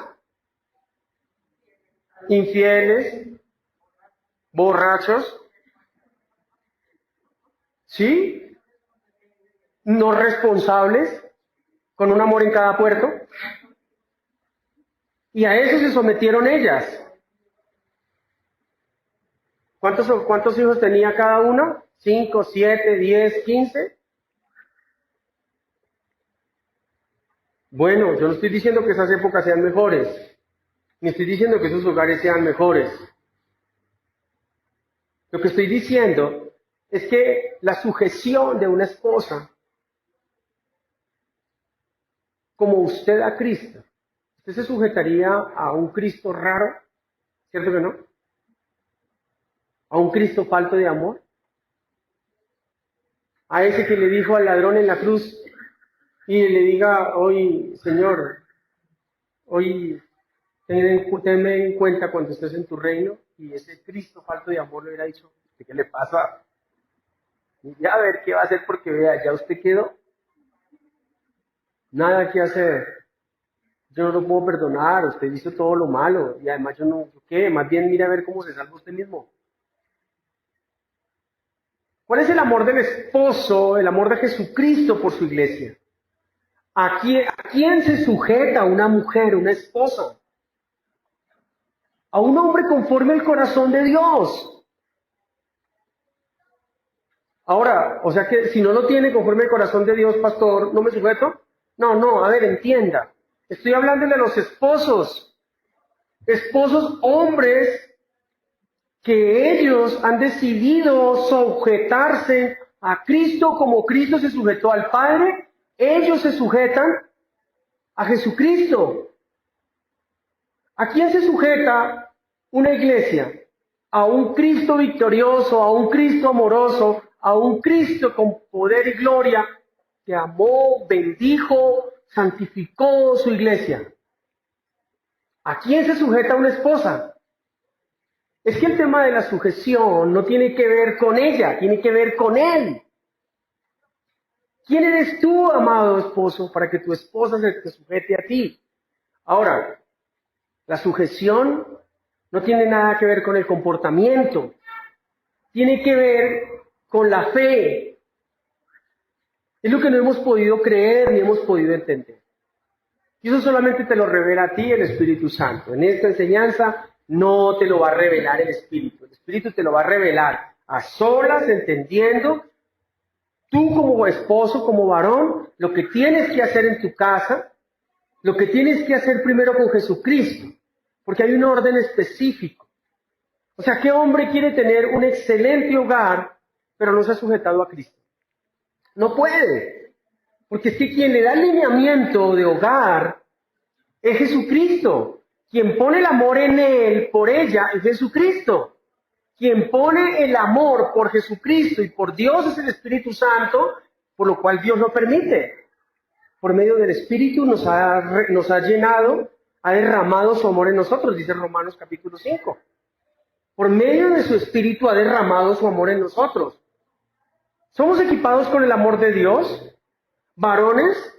Infieles. Borrachos. ¿Sí? No responsables. Con un amor en cada puerto. Y a eso se sometieron ellas. ¿Cuántos hijos tenía cada uno? 5, 7, 10, 15. Bueno, yo no estoy diciendo que esas épocas sean mejores, ni estoy diciendo que esos hogares sean mejores. Lo que estoy diciendo es que la sujeción de una esposa, como usted a Cristo, ¿Usted se sujetaría a un Cristo raro? ¿Cierto que no? ¿A un Cristo falto de amor? ¿A ese que le dijo al ladrón en la cruz y le diga, hoy, Señor, hoy tenme en cuenta cuando estés en tu reino? Y ese Cristo falto de amor le hubiera dicho, ¿qué le pasa? Y a ver qué va a hacer porque vea, ya usted quedó. Nada que hacer. Yo no lo puedo perdonar, usted hizo todo lo malo y además yo no, ¿qué? Más bien mira a ver cómo se salva usted mismo. ¿Cuál es el amor del esposo, el amor de Jesucristo por su iglesia? ¿A quién se sujeta una mujer, una esposa? A un hombre conforme al corazón de Dios. Ahora, o sea que si no lo tiene conforme al corazón de Dios, pastor, ¿no me sujeto? No, a ver, entienda. Estoy hablándole a los esposos. Esposos hombres que ellos han decidido sujetarse a Cristo como Cristo se sujetó al Padre, ellos se sujetan a Jesucristo. ¿A quién se sujeta una iglesia? A un Cristo victorioso, a un Cristo amoroso, a un Cristo con poder y gloria que amó, bendijo, santificó su iglesia. ¿A quién se sujeta una esposa? Es que el tema de la sujeción no tiene que ver con ella, tiene que ver con él. ¿Quién eres tú, amado esposo, para que tu esposa se te sujete a ti? Ahora, la sujeción no tiene nada que ver con el comportamiento, tiene que ver con la fe. Es lo que no hemos podido creer ni hemos podido entender. Y eso solamente te lo revela a ti el Espíritu Santo. En esta enseñanza no te lo va a revelar el Espíritu. El Espíritu te lo va a revelar a solas, entendiendo tú como esposo, como varón, lo que tienes que hacer en tu casa, lo que tienes que hacer primero con Jesucristo, porque hay un orden específico. O sea, ¿qué hombre quiere tener un excelente hogar, pero no se ha sujetado a Cristo? No puede, porque es que quien le da el lineamiento de hogar es Jesucristo. Quien pone el amor en él, por ella, es Jesucristo. Quien pone el amor por Jesucristo y por Dios es el Espíritu Santo, por lo cual Dios lo permite. Por medio del Espíritu nos ha llenado, ha derramado su amor en nosotros, dice Romanos capítulo 5. Por medio de su Espíritu ha derramado su amor en nosotros. ¿Somos equipados con el amor de Dios? ¿Varones?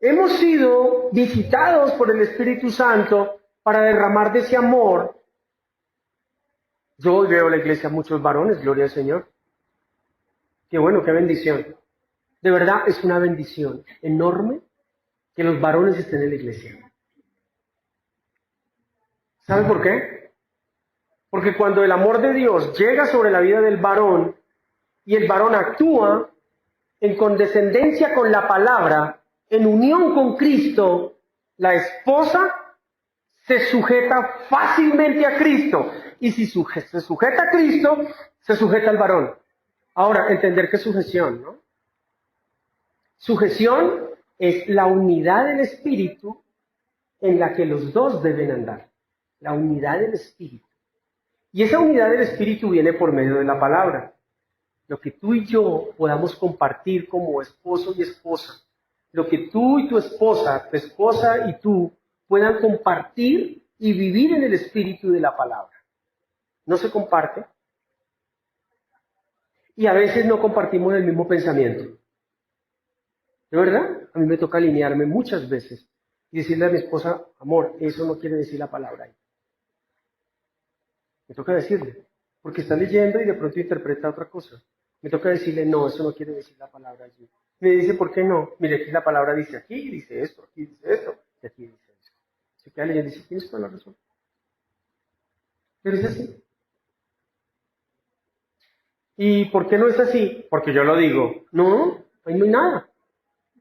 Hemos sido visitados por el Espíritu Santo para derramar de ese amor. Yo veo en la iglesia muchos varones, gloria al Señor. Qué bueno, qué bendición. De verdad es una bendición enorme que los varones estén en la iglesia. ¿Sabe por qué? Porque cuando el amor de Dios llega sobre la vida del varón y el varón actúa en condescendencia con la palabra, en unión con Cristo, la esposa se sujeta fácilmente a Cristo. Y si se sujeta a Cristo, se sujeta al varón. Ahora, entender qué es sujeción, ¿no? Sujeción es la unidad del espíritu en la que los dos deben andar. La unidad del espíritu. Y esa unidad del espíritu viene por medio de la palabra. Lo que tú y yo podamos compartir como esposo y esposa. Lo que tú y tu esposa y tú puedan compartir y vivir en el espíritu de la palabra. No se comparte. Y a veces no compartimos el mismo pensamiento. ¿De verdad? A mí me toca alinearme muchas veces y decirle a mi esposa, amor, eso no quiere decir la palabra ahí. Me toca decirle, porque está leyendo y de pronto interpreta otra cosa. Me toca decirle, no, eso no quiere decir la palabra allí. Me dice, ¿por qué no? Mire, aquí la palabra dice aquí, dice esto, aquí dice esto, y aquí dice esto. Se queda leyendo y dice, tienes toda la razón. Pero es así. ¿Y por qué no es así? Porque yo lo digo. No, ahí no hay nada.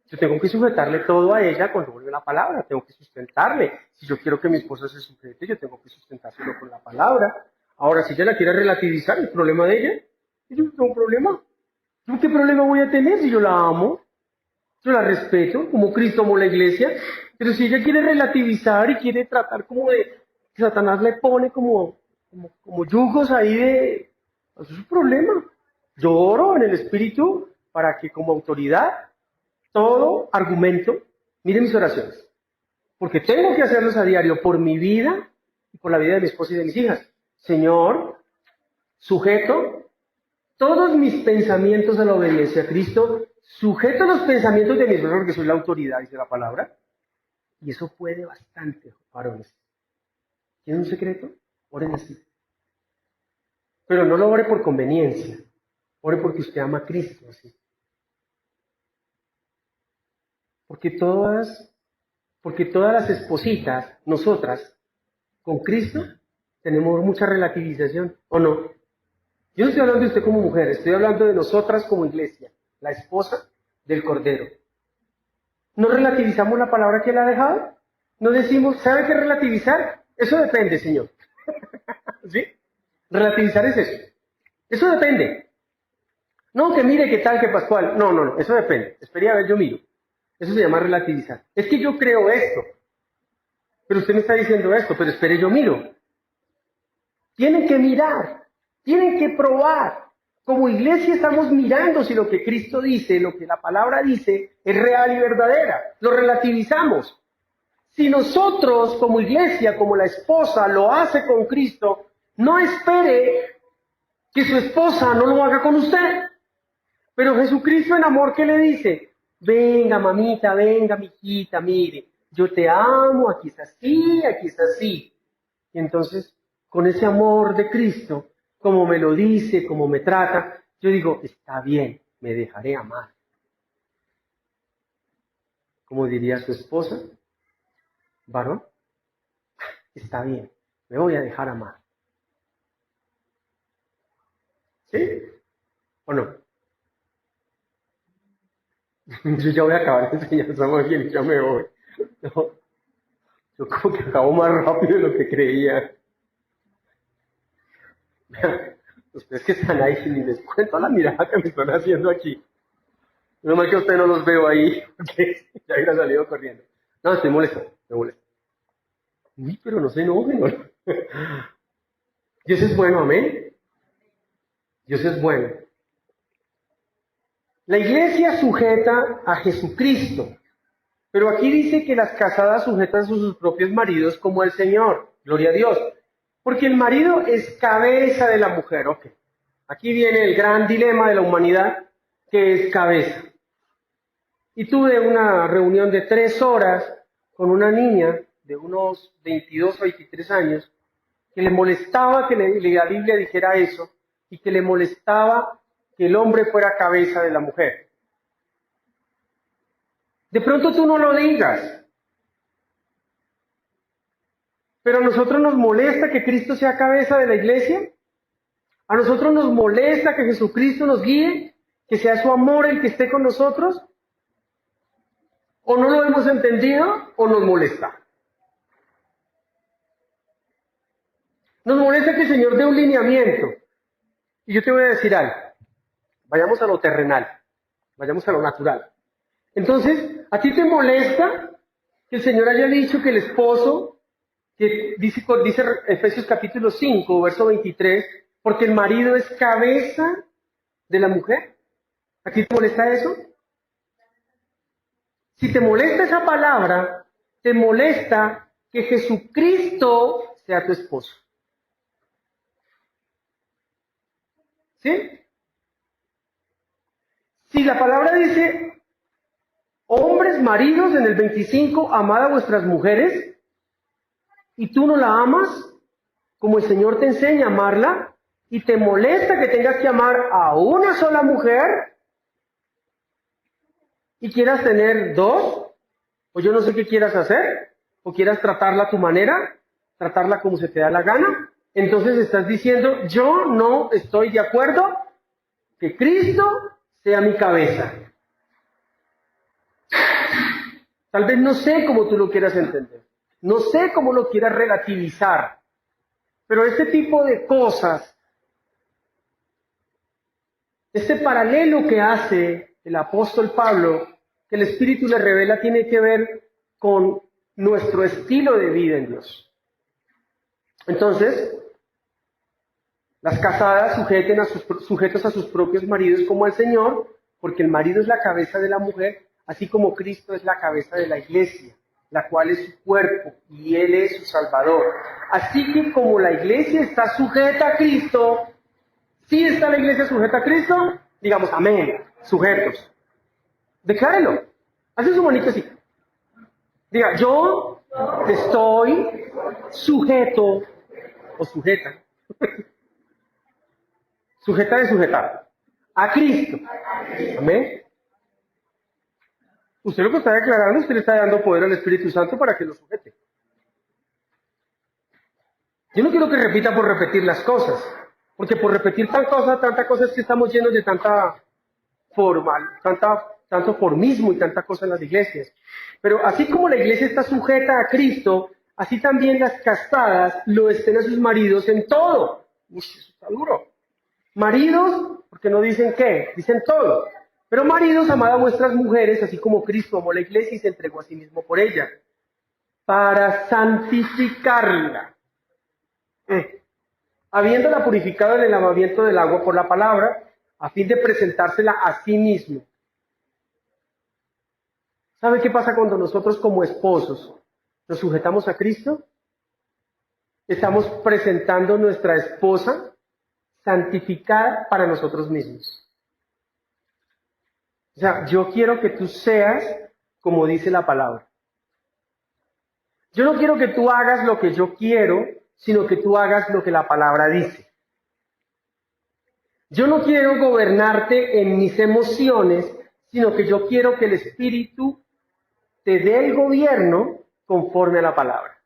Yo tengo que sujetarle todo a ella cuando vuelve la palabra, tengo que sustentarle. Si yo quiero que mi esposa se sujete, yo tengo que sustentárselo con la palabra. Ahora, si ella la quiere relativizar, el problema de ella, yo no tengo un problema. ¿Yo qué problema voy a tener si yo la amo? Yo la respeto, como Cristo amó la iglesia, pero si ella quiere relativizar y quiere tratar como de que Satanás le pone como yugos ahí de... Eso es un problema. Yo oro en el Espíritu para que como autoridad, todo argumento, miren mis oraciones, porque tengo que hacerlos a diario por mi vida y por la vida de mi esposa y de mis hijas. Señor, sujeto todos mis pensamientos a la obediencia a Cristo, sujeto los pensamientos de mi esposa porque soy la autoridad, dice la palabra, y eso puede bastante, varones. ¿Tiene un secreto? Oren así. Pero no lo ore por conveniencia, ore porque usted ama a Cristo, así. Porque todas las espositas, nosotras, con Cristo, tenemos mucha relativización, ¿o no? Yo no estoy hablando de usted como mujer, estoy hablando de nosotras como iglesia, la esposa del Cordero. ¿No relativizamos la palabra que él ha dejado? ¿No decimos, ¿sabe qué relativizar? Eso depende, Señor. ¿Sí? Relativizar es eso. Eso depende. No, que mire qué tal, que Pascual. No, eso depende. Espere a ver, yo miro. Eso se llama relativizar. Es que yo creo esto, pero usted me está diciendo esto, pero espere, yo miro. Tienen que mirar, tienen que probar. Como iglesia estamos mirando si lo que Cristo dice, lo que la palabra dice, es real y verdadera. Lo relativizamos. Si nosotros como iglesia, como la esposa, lo hace con Cristo, no espere que su esposa no lo haga con usted. Pero Jesucristo en amor, ¿qué le dice? Venga, mamita, venga, mijita, mire, yo te amo, aquí es así, aquí es así. Y entonces, con ese amor de Cristo, como me lo dice, como me trata, yo digo, está bien, me dejaré amar. Como diría su esposa, varón, está bien, me voy a dejar amar. ¿Sí? ¿O no? Yo ya voy a acabar de enseñar, somos bien y ya me voy. No, yo como que acabo más rápido de lo que creía. Ustedes que están ahí, ni les cuento la mirada que me están haciendo aquí. No mal que a usted no los veo ahí, porque ya hubiera salido corriendo. No, estoy molesto, me molesto. Uy, pero no se enojen, ¿no? Dios es bueno, amén. Dios es bueno. La iglesia sujeta a Jesucristo, pero aquí dice que las casadas sujetan a sus propios maridos como el Señor. Gloria a Dios. Porque el marido es cabeza de la mujer. Ok. Aquí viene el gran dilema de la humanidad, que es cabeza. Y tuve una reunión de 3 horas con una niña de unos 22 o 23 años que le molestaba que la Biblia dijera eso y que le molestaba que el hombre fuera cabeza de la mujer. De pronto tú no lo digas, pero a nosotros nos molesta que Cristo sea cabeza de la iglesia. A nosotros nos molesta que Jesucristo nos guíe, que sea su amor el que esté con nosotros. O no lo hemos entendido o nos molesta. Nos molesta que el Señor dé un lineamiento. Y yo te voy a decir algo. Vayamos a lo terrenal. Vayamos a lo natural. Entonces, ¿a ti te molesta que el Señor haya dicho que el esposo, que dice Efesios capítulo 5, verso 23, porque el marido es cabeza de la mujer? ¿A ti te molesta eso? Si te molesta esa palabra, te molesta que Jesucristo sea tu esposo. ¿Sí? Si la palabra dice, hombres, maridos, en el 25, amad a vuestras mujeres, y tú no la amas, como el Señor te enseña a amarla, y te molesta que tengas que amar a una sola mujer, y quieras tener 2, o yo no sé qué quieras hacer, o quieras tratarla a tu manera, tratarla como se te da la gana, entonces estás diciendo, yo no estoy de acuerdo que Cristo sea mi cabeza. Tal vez no sé cómo tú lo quieras entender, no sé cómo lo quieras relativizar, pero este tipo de cosas, este paralelo que hace el apóstol Pablo que el Espíritu le revela tiene que ver con nuestro estilo de vida en Dios. Entonces, las casadas sujetos a sus propios maridos como al Señor, porque el marido es la cabeza de la mujer, así como Cristo es la cabeza de la iglesia, la cual es su cuerpo, y Él es su Salvador. Así que como la iglesia está sujeta a Cristo, ¿sí está la iglesia sujeta a Cristo? Digamos, amén, sujetos. Declárelo. Hace su manito así. Diga, yo estoy sujeto o sujeta. Sujeta de sujetar. A Cristo. Amén. Usted lo que está declarando, usted le está dando poder al Espíritu Santo para que lo sujete. Yo no quiero que repita por repetir las cosas, porque por repetir tanta cosa es que estamos llenos de tanta tanto formismo y tanta cosa en las iglesias. Pero así como la iglesia está sujeta a Cristo, así también las casadas lo estén a sus maridos en todo. Uy, eso está duro. Maridos, porque no dicen qué, dicen todo. Pero maridos, amad a vuestras mujeres, así como Cristo amó la iglesia y se entregó a sí mismo por ella, para santificarla, habiéndola purificado en el lavamiento del agua por la palabra, a fin de presentársela a sí mismo. ¿Sabe qué pasa cuando nosotros como esposos nos sujetamos a Cristo? Estamos presentando nuestra esposa santificada para nosotros mismos. O sea, yo quiero que tú seas como dice la palabra. Yo no quiero que tú hagas lo que yo quiero, sino que tú hagas lo que la palabra dice. Yo no quiero gobernarte en mis emociones, sino que yo quiero que el Espíritu te dé el gobierno conforme a la palabra.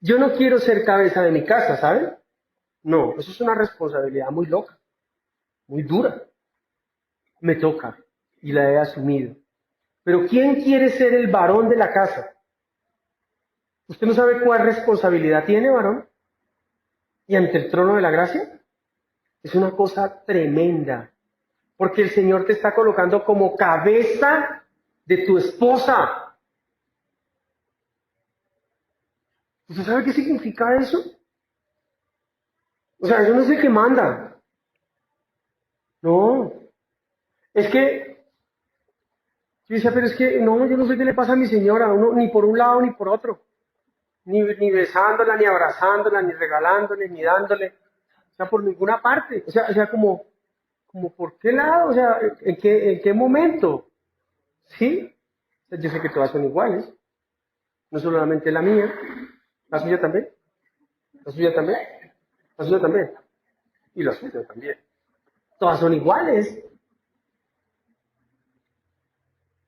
Yo no quiero ser cabeza de mi casa, ¿saben? No, eso es una responsabilidad muy loca, muy dura. Me toca y la he asumido. Pero ¿quién quiere ser el varón de la casa? ¿Usted no sabe cuál responsabilidad tiene, varón? Y ante el trono de la gracia, es una cosa tremenda. Porque el Señor te está colocando como cabeza de tu esposa. ¿Usted sabe qué significa eso? O sea, yo no sé qué manda. No. Es que, yo decía, pero es que, no, yo no sé qué le pasa a mi señora, uno, ni por un lado ni por otro. Ni besándola, ni abrazándola, ni regalándole, ni dándole. O sea, por ninguna parte. O sea, como ¿por qué lado? O sea, en qué momento? ¿Sí? O sea, yo sé que todas son iguales. No solamente la mía. La suya también. La suya también. La suya también. Y la suya también. Todas son iguales.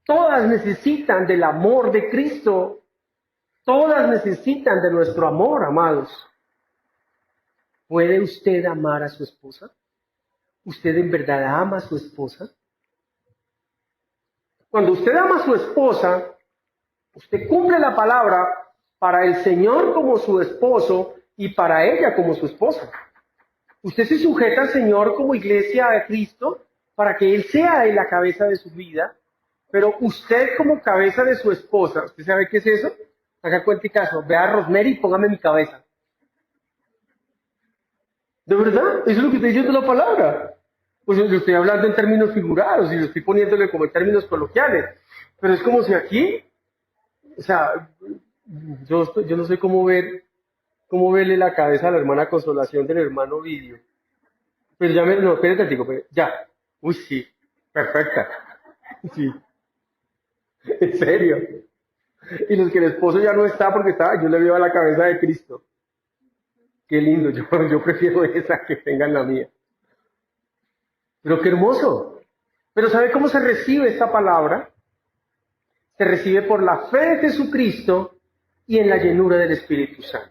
Todas necesitan del amor de Cristo. Todas necesitan de nuestro amor, amados. ¿Puede usted amar a su esposa? ¿Usted en verdad ama a su esposa? Cuando usted ama a su esposa, usted cumple la palabra para el Señor como su esposo y para ella como su esposa. Usted se sujeta al Señor como iglesia de Cristo para que Él sea la cabeza de su vida, pero usted como cabeza de su esposa, ¿usted sabe qué es eso? Haga cuenta y caso, vea a Rosemary y póngame mi cabeza. ¿De verdad? Eso es lo que está diciendo la palabra. Pues yo estoy hablando en términos figurados y lo estoy poniéndole como en términos coloquiales. Pero es como si aquí, o sea, yo no sé cómo verle la cabeza a la hermana Consolación del hermano Vidio. Pero ya no, espérate, digo, ya. Uy, sí, perfecta. Sí, en serio. Y los que el esposo ya no está porque estaba, yo le veo a la cabeza de Cristo. Qué lindo, yo prefiero esa que tengan la mía. Pero qué hermoso. Pero ¿sabe cómo se recibe esta palabra? Se recibe por la fe de Jesucristo y en la llenura del Espíritu Santo.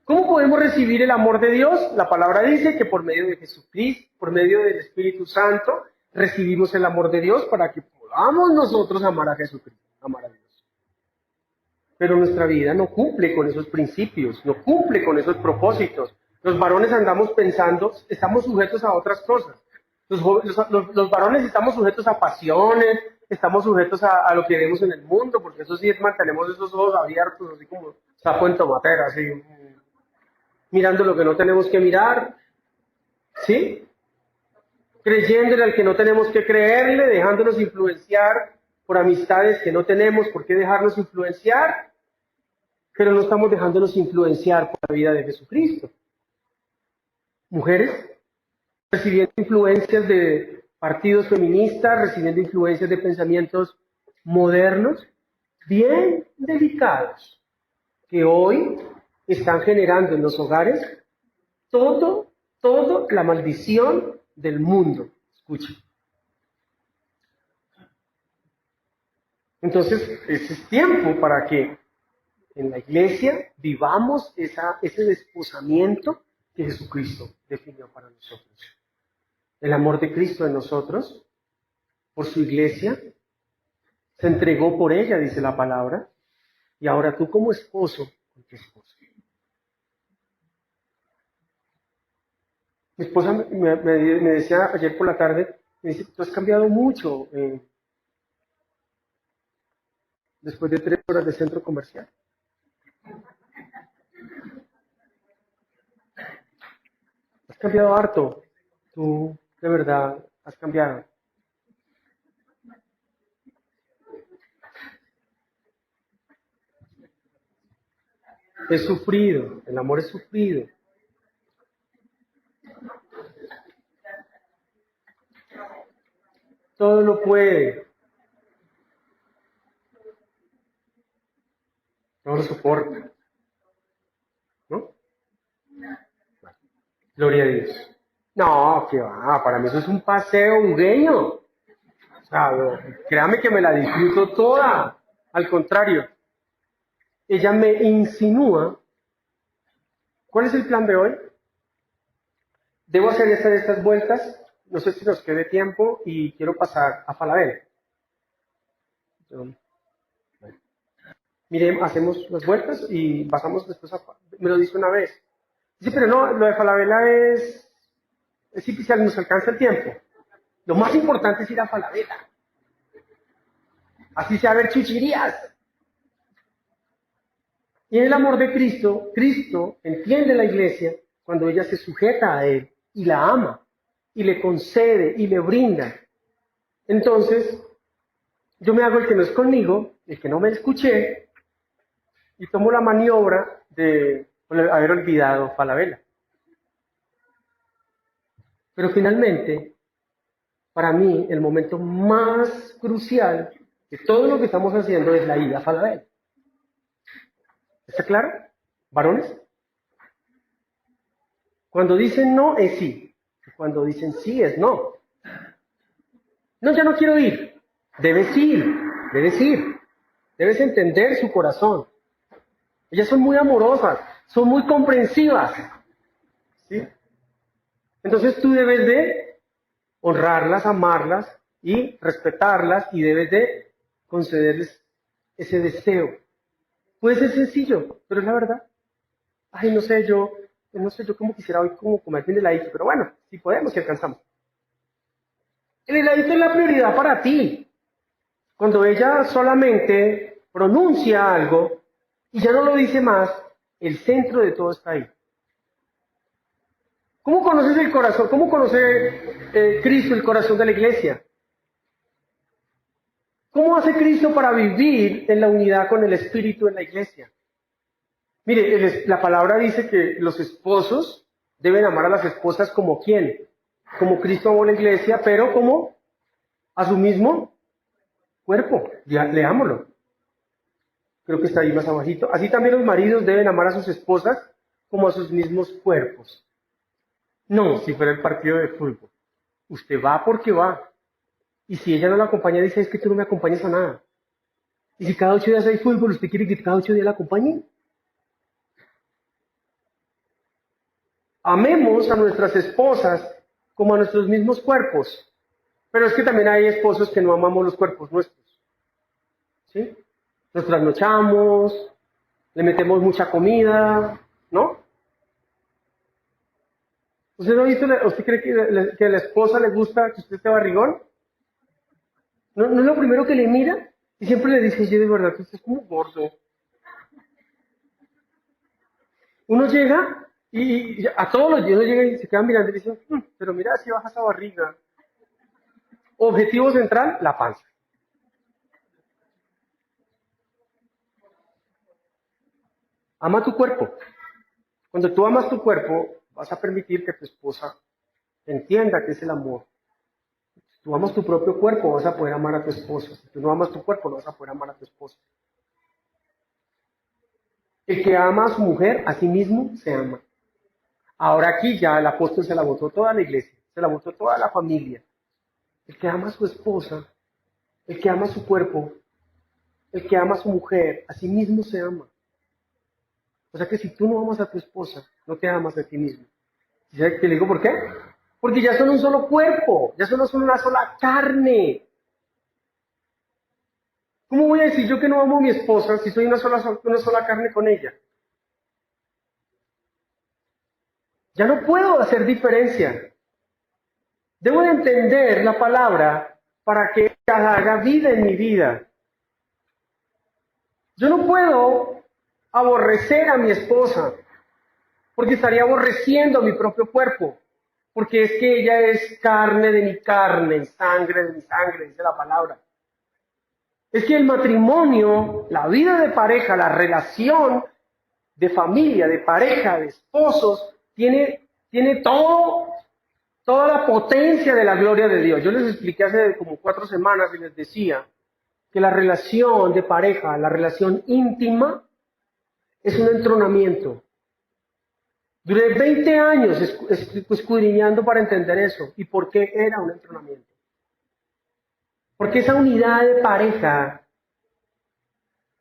¿Cómo podemos recibir el amor de Dios? La palabra dice que por medio de Jesucristo, por medio del Espíritu Santo, recibimos el amor de Dios para que podamos nosotros amar a Jesucristo, amar a Dios. Pero nuestra vida no cumple con esos principios, no cumple con esos propósitos. Los varones andamos pensando, estamos sujetos a otras cosas. Los varones estamos sujetos a pasiones, estamos sujetos a lo que vemos en el mundo, porque eso sí, mantenemos esos ojos abiertos, así como sapo en tomatera, así, mirando lo que no tenemos que mirar, ¿sí? Creyéndole al que no tenemos que creerle, dejándonos influenciar por amistades que no tenemos por qué dejarnos influenciar, pero no estamos dejándonos influenciar por la vida de Jesucristo. Mujeres, recibiendo influencias de partidos feministas, recibiendo influencias de pensamientos modernos, bien delicados, que hoy están generando en los hogares todo la maldición del mundo. Escucha. Entonces, ese es tiempo para que en la iglesia vivamos ese desposamiento que Jesucristo definió para nosotros. El amor de Cristo en nosotros, por su iglesia, se entregó por ella, dice la palabra, y ahora tú como esposo, con tu esposa. Mi esposa me decía ayer por la tarde, me dice, tú has cambiado mucho después de 3 horas de centro comercial. Has cambiado harto. Tú, de verdad, has cambiado. He sufrido, el amor es sufrido. Todo lo puede, todo lo soporta. ¿No? Gloria a Dios. No, que va, para mí eso es un paseo hogueño. O sea, créame que me la disfruto toda. Al contrario, ella me insinúa, ¿cuál es el plan de hoy? Debo hacer estas vueltas, no sé si nos quede tiempo y quiero pasar a Falabella. Mire, hacemos las vueltas y pasamos después a... Me lo dice una vez. Sí, pero no, lo de Falabella es si nos alcanza el tiempo. Lo más importante es ir a Falabella. Así sea ver chucherías. Y en el amor de Cristo, Cristo entiende la iglesia cuando ella se sujeta a Él y la ama y le concede y le brinda. Entonces, yo me hago el que no es conmigo, el que no me escuché, y tomo la maniobra de haber olvidado Falabella. Pero finalmente, para mí, el momento más crucial de todo lo que estamos haciendo es la ida a Falabella. ¿Está claro? ¿Varones? Cuando dicen no, es sí. Cuando dicen sí, es no. No, ya no quiero ir. Debes ir, debes ir. Debes entender su corazón. Ellas son muy amorosas, son muy comprensivas. ¿Sí? Entonces tú debes de honrarlas, amarlas y respetarlas y debes de concederles ese deseo. Puede ser sencillo, pero es la verdad. Ay, no sé yo cómo quisiera hoy como comerme un heladito, pero bueno, si podemos, si alcanzamos. El heladito es la prioridad para ti. Cuando ella solamente pronuncia algo y ya no lo dice más, el centro de todo está ahí. ¿Cómo conoces el corazón? ¿Cómo conoce Cristo el corazón de la iglesia? ¿Cómo hace Cristo para vivir en la unidad con el Espíritu en la iglesia? Mire, la palabra dice que los esposos deben amar a las esposas como quién, como Cristo amó la iglesia, pero como a su mismo cuerpo. Ya, leámoslo. Creo que está ahí más abajito. Así también los maridos deben amar a sus esposas como a sus mismos cuerpos. No, si fuera el partido de fútbol. Usted va porque va. Y si ella no la acompaña, dice, es que tú no me acompañas a nada. Y si cada 8 días hay fútbol, ¿usted quiere que cada 8 días la acompañe? Amemos a nuestras esposas como a nuestros mismos cuerpos. Pero es que también hay esposos que no amamos los cuerpos nuestros. ¿Sí? Nos trasnochamos, le metemos mucha comida, ¿no? ¿Usted no ha visto, usted cree que a la esposa le gusta que usted esté barrigón? ¿No es lo primero que le mira? Y siempre le dice, oye, de verdad, que usted es como gordo. Uno llega y a todos los días uno llega y se queda mirando y dice, pero mira, si baja esa barriga. Objetivo central, la panza. Ama tu cuerpo. Cuando tú amas tu cuerpo, vas a permitir que tu esposa entienda que es el amor. Si tú amas tu propio cuerpo, vas a poder amar a tu esposa. Si tú no amas tu cuerpo, no vas a poder amar a tu esposa. El que ama a su mujer, a sí mismo se ama. Ahora aquí ya el apóstol se la votó toda la iglesia, se la votó toda la familia. El que ama a su esposa, el que ama a su cuerpo, el que ama a su mujer, a sí mismo se ama. O sea que si tú no amas a tu esposa, no te amas a ti mismo. ¿Y sabes qué le digo por qué? Porque ya son un solo cuerpo, ya son una sola carne. ¿Cómo voy a decir yo que no amo a mi esposa si soy una sola carne con ella? Ya no puedo hacer diferencia. Debo de entender la palabra para que ella haga vida en mi vida. Yo no puedo aborrecer a mi esposa porque estaría aborreciendo a mi propio cuerpo, porque es que ella es carne de mi carne y sangre de mi sangre, dice la palabra. Es que el matrimonio, la vida de pareja, la relación de familia, de pareja, de esposos, tiene toda la potencia de la gloria de Dios. Yo les expliqué hace como 4 semanas y les decía que la relación de pareja, la relación íntima, es un entronamiento. Duré 20 años escudriñando para entender eso. ¿Y por qué era un entronamiento? Porque esa unidad de pareja,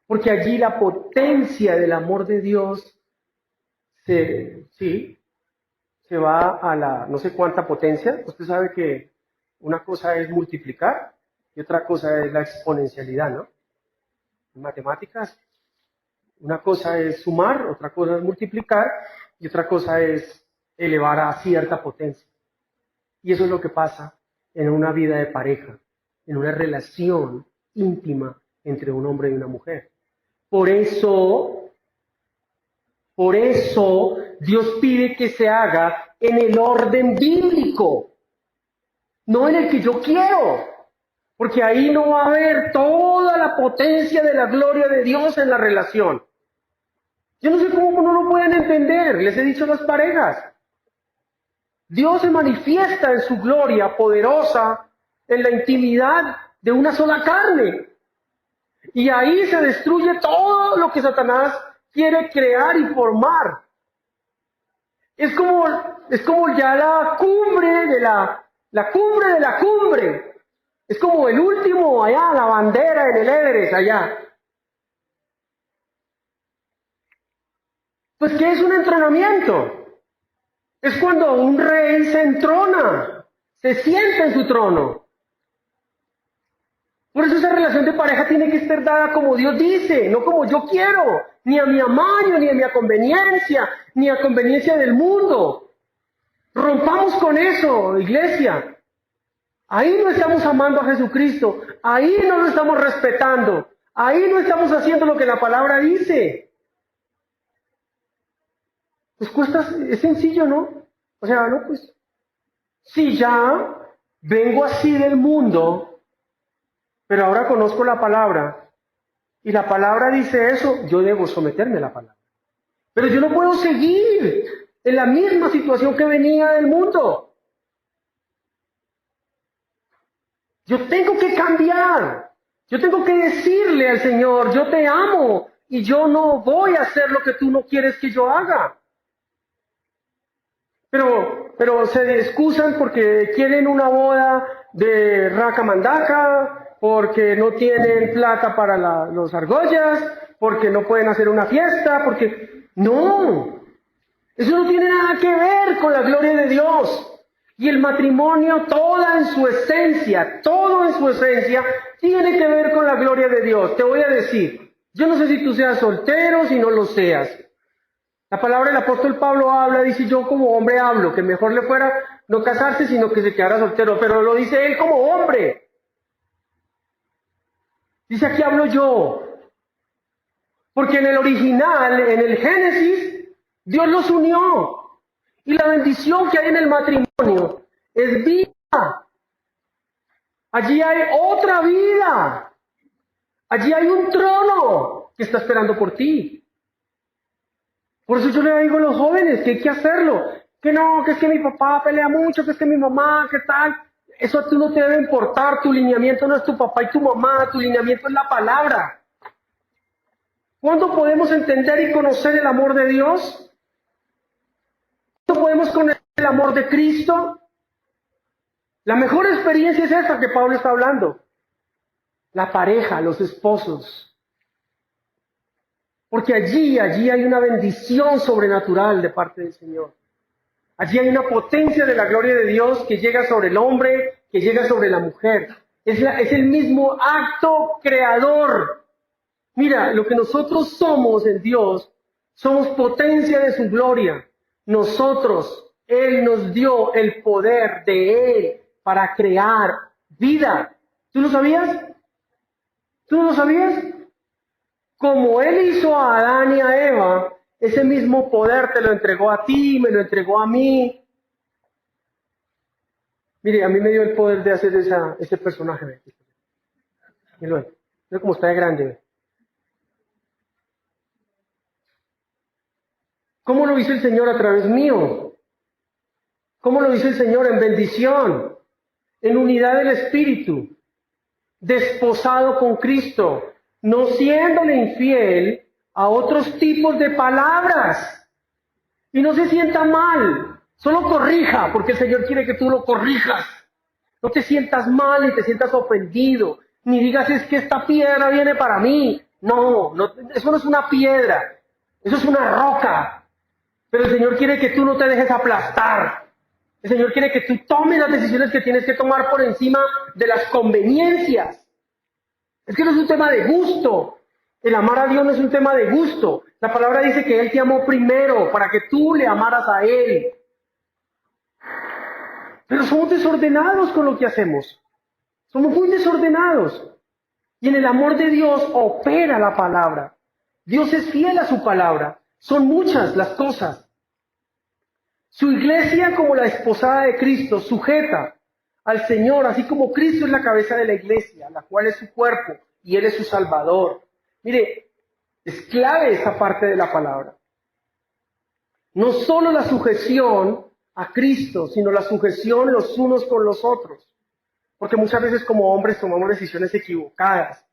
porque allí la potencia del amor de Dios se va a la no sé cuánta potencia. Usted sabe que una cosa es multiplicar y otra cosa es la exponencialidad, ¿no? En matemáticas, una cosa es sumar, otra cosa es multiplicar y otra cosa es elevar a cierta potencia. Y eso es lo que pasa en una vida de pareja, en una relación íntima entre un hombre y una mujer. Por eso Dios pide que se haga en el orden bíblico, no en el que yo quiero, porque ahí no va a haber toda la potencia de la gloria de Dios en la relación. Yo no sé cómo no lo pueden entender, les he dicho a las parejas. Dios se manifiesta en su gloria poderosa en la intimidad de una sola carne. Y ahí se destruye todo lo que Satanás quiere crear y formar. Es como ya la cumbre de la cumbre de la cumbre. Es como el último allá, la bandera en el Everest allá. Pues ¿qué es un entrenamiento? Es cuando un rey se entrona, se sienta en su trono. Por eso esa relación de pareja tiene que estar dada como Dios dice, no como yo quiero, ni a mi amaño, ni a mi conveniencia, ni a conveniencia del mundo. Rompamos con eso, iglesia. Ahí no estamos amando a Jesucristo, ahí no lo estamos respetando, ahí no estamos haciendo lo que la palabra dice. Pues cuesta, es sencillo, ¿no? O sea, no, pues, si ya vengo así del mundo, pero ahora conozco la palabra, y la palabra dice eso, yo debo someterme a la palabra. Pero yo no puedo seguir en la misma situación que venía del mundo. Yo tengo que cambiar. Yo tengo que decirle al Señor, yo te amo, y yo no voy a hacer lo que tú no quieres que yo haga. Pero se excusan porque quieren una boda de raca-mandaca, porque no tienen plata para los argollas, porque no pueden hacer una fiesta, porque... No, eso no tiene nada que ver con la gloria de Dios. Y el matrimonio, todo en su esencia, tiene que ver con la gloria de Dios. Te voy a decir, yo no sé si tú seas soltero, si no lo seas. La palabra del apóstol Pablo habla, dice yo como hombre hablo, que mejor le fuera no casarse, sino que se quedara soltero, pero lo dice él como hombre. Dice aquí hablo yo. Porque en el original, en el Génesis, Dios los unió. Y la bendición que hay en el matrimonio es vida. Allí hay otra vida. Allí hay un trono que está esperando por ti. Por eso yo le digo a los jóvenes que hay que hacerlo. Que no, que es que mi papá pelea mucho, que es que mi mamá, que tal. Eso a ti no te debe importar. Tu lineamiento no es tu papá y tu mamá. Tu lineamiento es la palabra. ¿Cuándo podemos entender y conocer el amor de Dios? ¿Cuándo podemos conocer el amor de Cristo? La mejor experiencia es esa que Pablo está hablando. La pareja, los esposos. Porque allí hay una bendición sobrenatural de parte del Señor. Allí hay una potencia de la gloria de Dios que llega sobre el hombre, que llega sobre la mujer. Es el mismo acto creador. Mira, lo que nosotros somos en Dios, somos potencia de su gloria. Nosotros, Él nos dio el poder de Él para crear vida. ¿Tú lo sabías? ¿Tú no lo sabías? Como Él hizo a Adán y a Eva, ese mismo poder te lo entregó a ti, me lo entregó a mí. Mire, a mí me dio el poder de hacer ese personaje. Mira cómo está de grande. ¿Cómo lo hizo el Señor a través mío? ¿Cómo lo hizo el Señor? En bendición, en unidad del Espíritu, desposado con Cristo, no siéndole infiel a otros tipos de palabras. Y no se sienta mal, solo corrija, porque el Señor quiere que tú lo corrijas. No te sientas mal ni te sientas ofendido, ni digas es que esta piedra viene para mí. No, eso no es una piedra, eso es una roca. Pero el Señor quiere que tú no te dejes aplastar. El Señor quiere que tú tomes las decisiones que tienes que tomar por encima de las conveniencias. Es que no es un tema de gusto. El amar a Dios no es un tema de gusto. La palabra dice que Él te amó primero para que tú le amaras a Él. Pero somos desordenados con lo que hacemos. Somos muy desordenados. Y en el amor de Dios opera la palabra. Dios es fiel a su palabra. Son muchas las cosas. Su iglesia, como la esposada de Cristo, sujeta al Señor, así como Cristo es la cabeza de la iglesia, la cual es su cuerpo y Él es su Salvador. Mire, es clave esa parte de la palabra. No solo la sujeción a Cristo, sino la sujeción los unos con los otros. Porque muchas veces como hombres tomamos decisiones equivocadas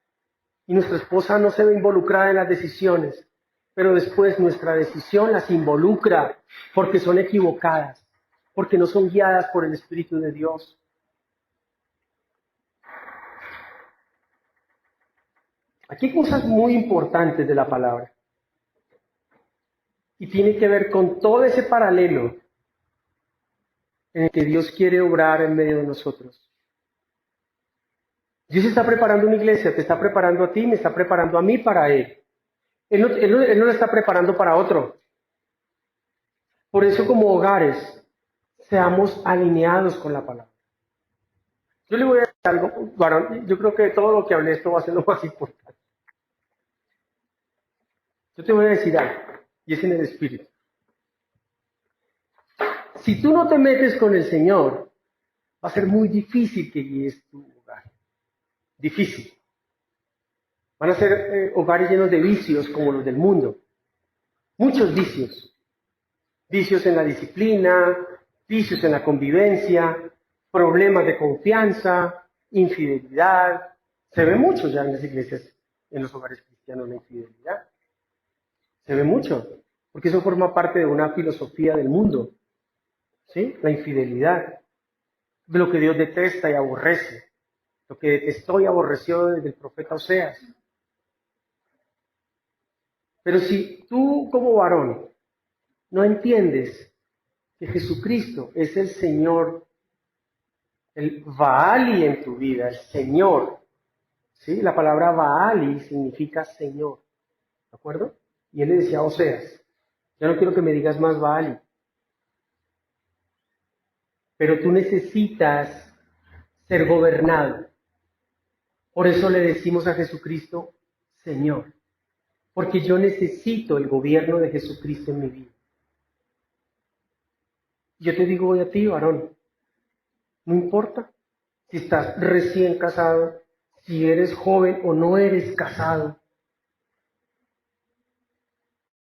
y nuestra esposa no se ve involucrada en las decisiones. Pero después nuestra decisión las involucra porque son equivocadas, porque no son guiadas por el Espíritu de Dios. Aquí hay cosas muy importantes de la palabra. Y tiene que ver con todo ese paralelo en el que Dios quiere obrar en medio de nosotros. Dios está preparando una iglesia, te está preparando a ti, me está preparando a mí para Él. Él no lo está preparando para otro. Por eso como hogares, seamos alineados con la palabra. Yo le voy a decir algo, varón, yo creo que todo lo que hablé esto va a ser lo más importante. Yo te voy a decir algo, y es en el Espíritu. Si tú no te metes con el Señor, va a ser muy difícil que guíes tu hogar. Difícil. Van a ser hogares llenos de vicios como los del mundo. Muchos vicios. Vicios en la disciplina, vicios en la convivencia, problemas de confianza, infidelidad. Se ve mucho ya en las iglesias, en los hogares cristianos, la infidelidad. Se ve mucho, porque eso forma parte de una filosofía del mundo. ¿Sí? La infidelidad, de lo que Dios detesta y aborrece, lo que detestó y aborreció desde el profeta Oseas. Pero si tú como varón no entiendes que Jesucristo es el Señor, el Baali en tu vida, el Señor, ¿sí? La palabra Baali significa Señor, ¿de acuerdo? Y él le decía a Oseas, Ya no quiero que me digas más vale. Pero tú necesitas ser gobernado. Por eso le decimos a Jesucristo, Señor. Porque yo necesito el gobierno de Jesucristo en mi vida. Yo te digo hoy a ti, varón, no importa si estás recién casado, si eres joven o no eres casado,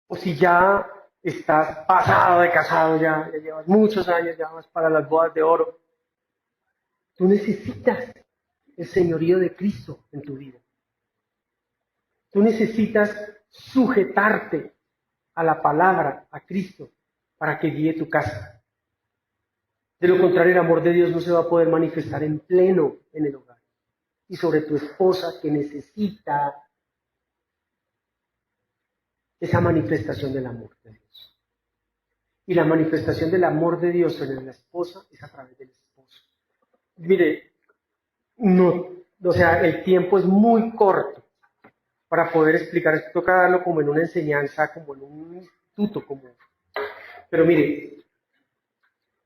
o si ya estás pasado de casado, ya llevas muchos años, ya vas para las bodas de oro. Tú necesitas el señorío de Cristo en tu vida. Tú necesitas sujetarte a la palabra, a Cristo, para que guíe tu casa. De lo contrario, el amor de Dios no se va a poder manifestar en pleno en el hogar. Y sobre tu esposa que necesita esa manifestación del amor de Dios. Y la manifestación del amor de Dios sobre la esposa es a través del esposo. Mire, no, o sea, el tiempo es muy corto para poder explicar esto. Toca darlo como en una enseñanza, como en un instituto, como. Pero mire,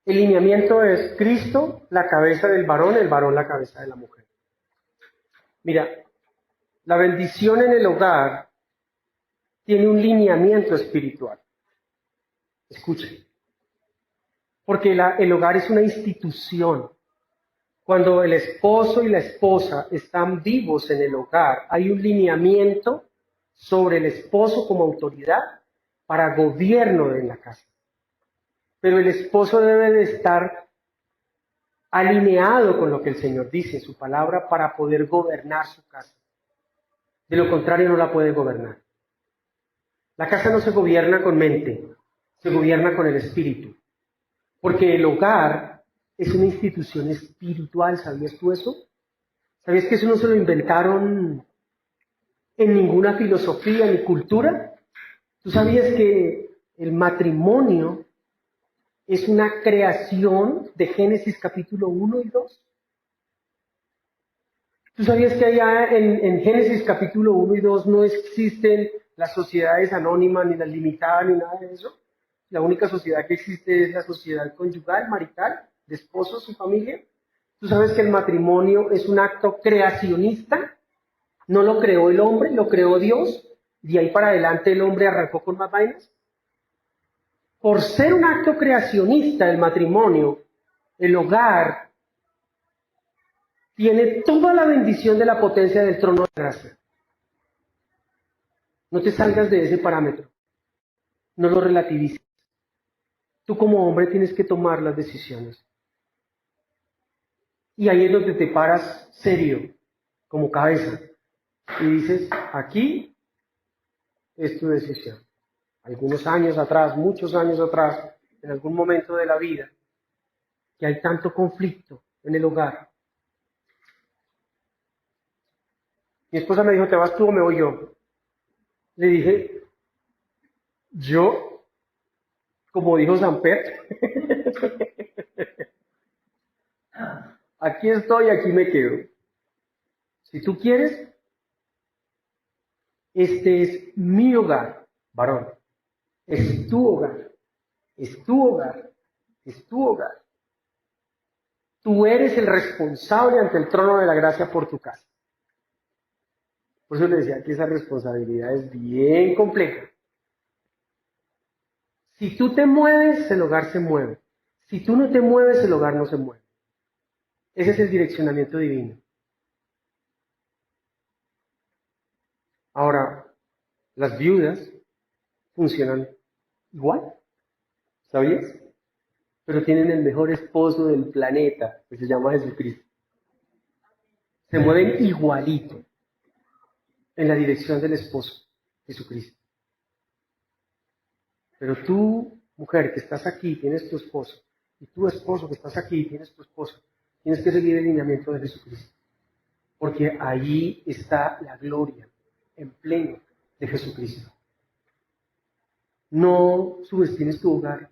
el lineamiento es Cristo, la cabeza del varón, el varón, la cabeza de la mujer. Mira, la bendición en el hogar tiene un lineamiento espiritual. Escuchen. Porque el hogar es una institución. Cuando el esposo y la esposa están vivos en el hogar, hay un lineamiento sobre el esposo como autoridad para gobierno en la casa. Pero el esposo debe de estar alineado con lo que el Señor dice en su palabra para poder gobernar su casa. De lo contrario, no la puede gobernar. La casa no se gobierna con mente, se gobierna con el espíritu. Porque el hogar es una institución espiritual, ¿sabías tú eso? ¿Sabías que eso no se lo inventaron en ninguna filosofía ni cultura? ¿Tú sabías que el matrimonio es una creación de Génesis capítulo 1 y 2? ¿Tú sabías que allá en Génesis capítulo 1 y 2 no existen las sociedades anónimas, ni las limitadas, ni nada de eso? La única sociedad que existe es la sociedad conyugal, marital, de esposos y familia. ¿Tú sabes que el matrimonio es un acto creacionista? No lo creó el hombre, lo creó Dios. De ahí para adelante el hombre arrancó con más vainas. Por ser un acto creacionista el matrimonio, el hogar tiene toda la bendición de la potencia del trono de gracia. No te salgas de ese parámetro. No lo relativices. Tú como hombre tienes que tomar las decisiones. Y ahí es donde te paras serio, como cabeza. Y dices, aquí es tu decisión. Algunos años atrás, muchos años atrás, en algún momento de la vida, que hay tanto conflicto en el hogar. Mi esposa me dijo, ¿te vas tú o me voy yo? Le dije, yo, como dijo San Pedro, aquí estoy, aquí me quedo. Si tú quieres, este es mi hogar, varón. Es tu hogar, es tu hogar, es tu hogar. Tú eres el responsable ante el trono de la gracia por tu casa. Por eso le decía que esa responsabilidad es bien compleja. Si tú te mueves, el hogar se mueve. Si tú no te mueves, el hogar no se mueve. Ese es el direccionamiento divino. Ahora, las viudas funcionan igual, ¿sabías? Pero tienen el mejor esposo del planeta, que se llama Jesucristo. Se mueven igualito en la dirección del esposo, Jesucristo. Pero tú, mujer, que estás aquí, tienes tu esposo, y tú, esposo, que estás aquí, tienes tu esposo, tienes que seguir el lineamiento de Jesucristo. Porque allí está la gloria en pleno de Jesucristo. No subestimes tu hogar.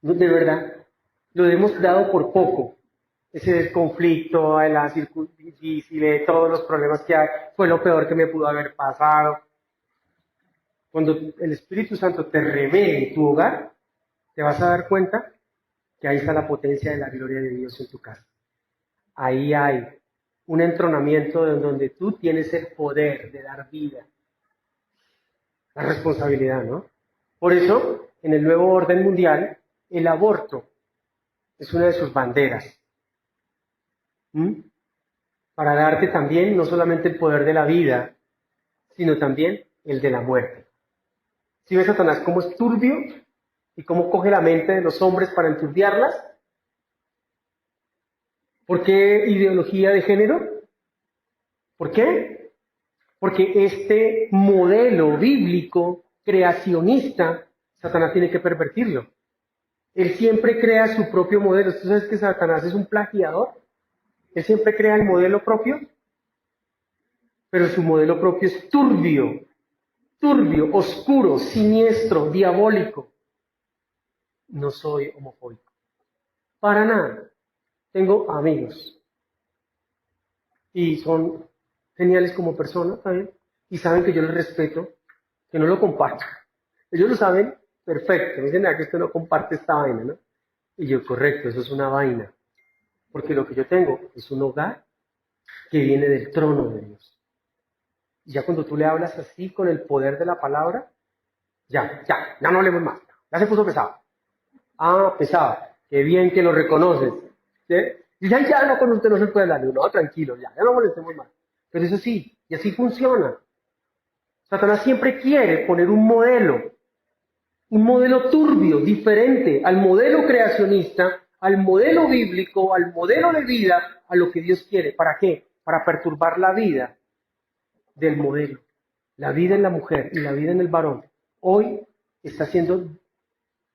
No, de verdad, lo hemos dado por poco. Ese conflicto, la difícil, todos los problemas que hay, fue lo peor que me pudo haber pasado. Cuando el Espíritu Santo te revele tu hogar, te vas a dar cuenta que ahí está la potencia de la gloria de Dios en tu casa. Ahí hay un entronamiento en donde tú tienes el poder de dar vida. La responsabilidad, ¿no? Por eso, en el nuevo orden mundial, el aborto es una de sus banderas. Para darte también no solamente el poder de la vida, sino también el de la muerte. ¿Sí ves, Satanás, cómo es turbio y cómo coge la mente de los hombres para enturbiarlas? ¿Por qué ideología de género? ¿Por qué? Porque este modelo bíblico creacionista, Satanás tiene que pervertirlo. Él siempre crea su propio modelo. ¿Tú sabes que Satanás es un plagiador? Él siempre crea el modelo propio, pero su modelo propio es turbio, oscuro, siniestro, diabólico. No soy homofóbico. Para nada. Tengo amigos. Y son geniales como personas también. Y saben que yo les respeto, que no lo comparto. Ellos lo saben perfecto. Me dicen, que usted no comparte esta vaina, ¿no? Y yo, correcto, eso es una vaina. Porque lo que yo tengo es un hogar que viene del trono de Dios. Y ya cuando tú le hablas así con el poder de la palabra, ya no hablemos más. Ya se puso pesado. Ah, pesado. Qué bien que lo reconoces. ¿Sí? Y ya no, con usted no se puede hablar. No, tranquilo, ya no molestemos más. Pero eso sí, y así funciona. Satanás siempre quiere poner un modelo turbio, diferente al modelo creacionista, al modelo bíblico, al modelo de vida, a lo que Dios quiere. ¿Para qué? Para perturbar la vida del modelo. La vida en la mujer y la vida en el varón hoy está siendo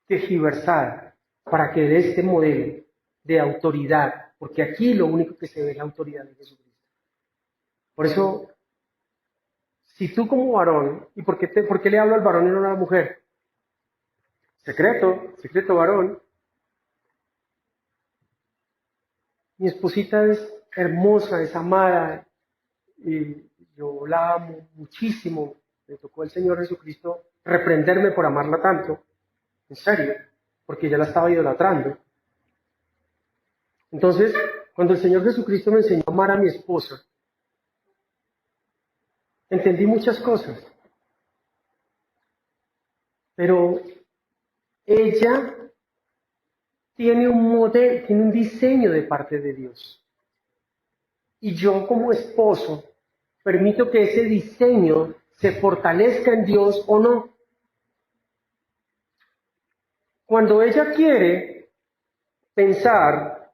tergiversada para que de este modelo de autoridad, porque aquí lo único que se ve es la autoridad de Jesucristo. Por eso, si tú como varón, ¿y por qué le hablo al varón y no a la mujer? Secreto varón. Mi esposita es hermosa, es amada, y yo la amo muchísimo. Me tocó el Señor Jesucristo reprenderme por amarla tanto, en serio, porque ya la estaba idolatrando. Entonces, cuando el Señor Jesucristo me enseñó a amar a mi esposa, entendí muchas cosas, pero ella tiene un modelo, tiene un diseño de parte de Dios. Y yo como esposo permito que ese diseño se fortalezca en Dios o no. Cuando ella quiere pensar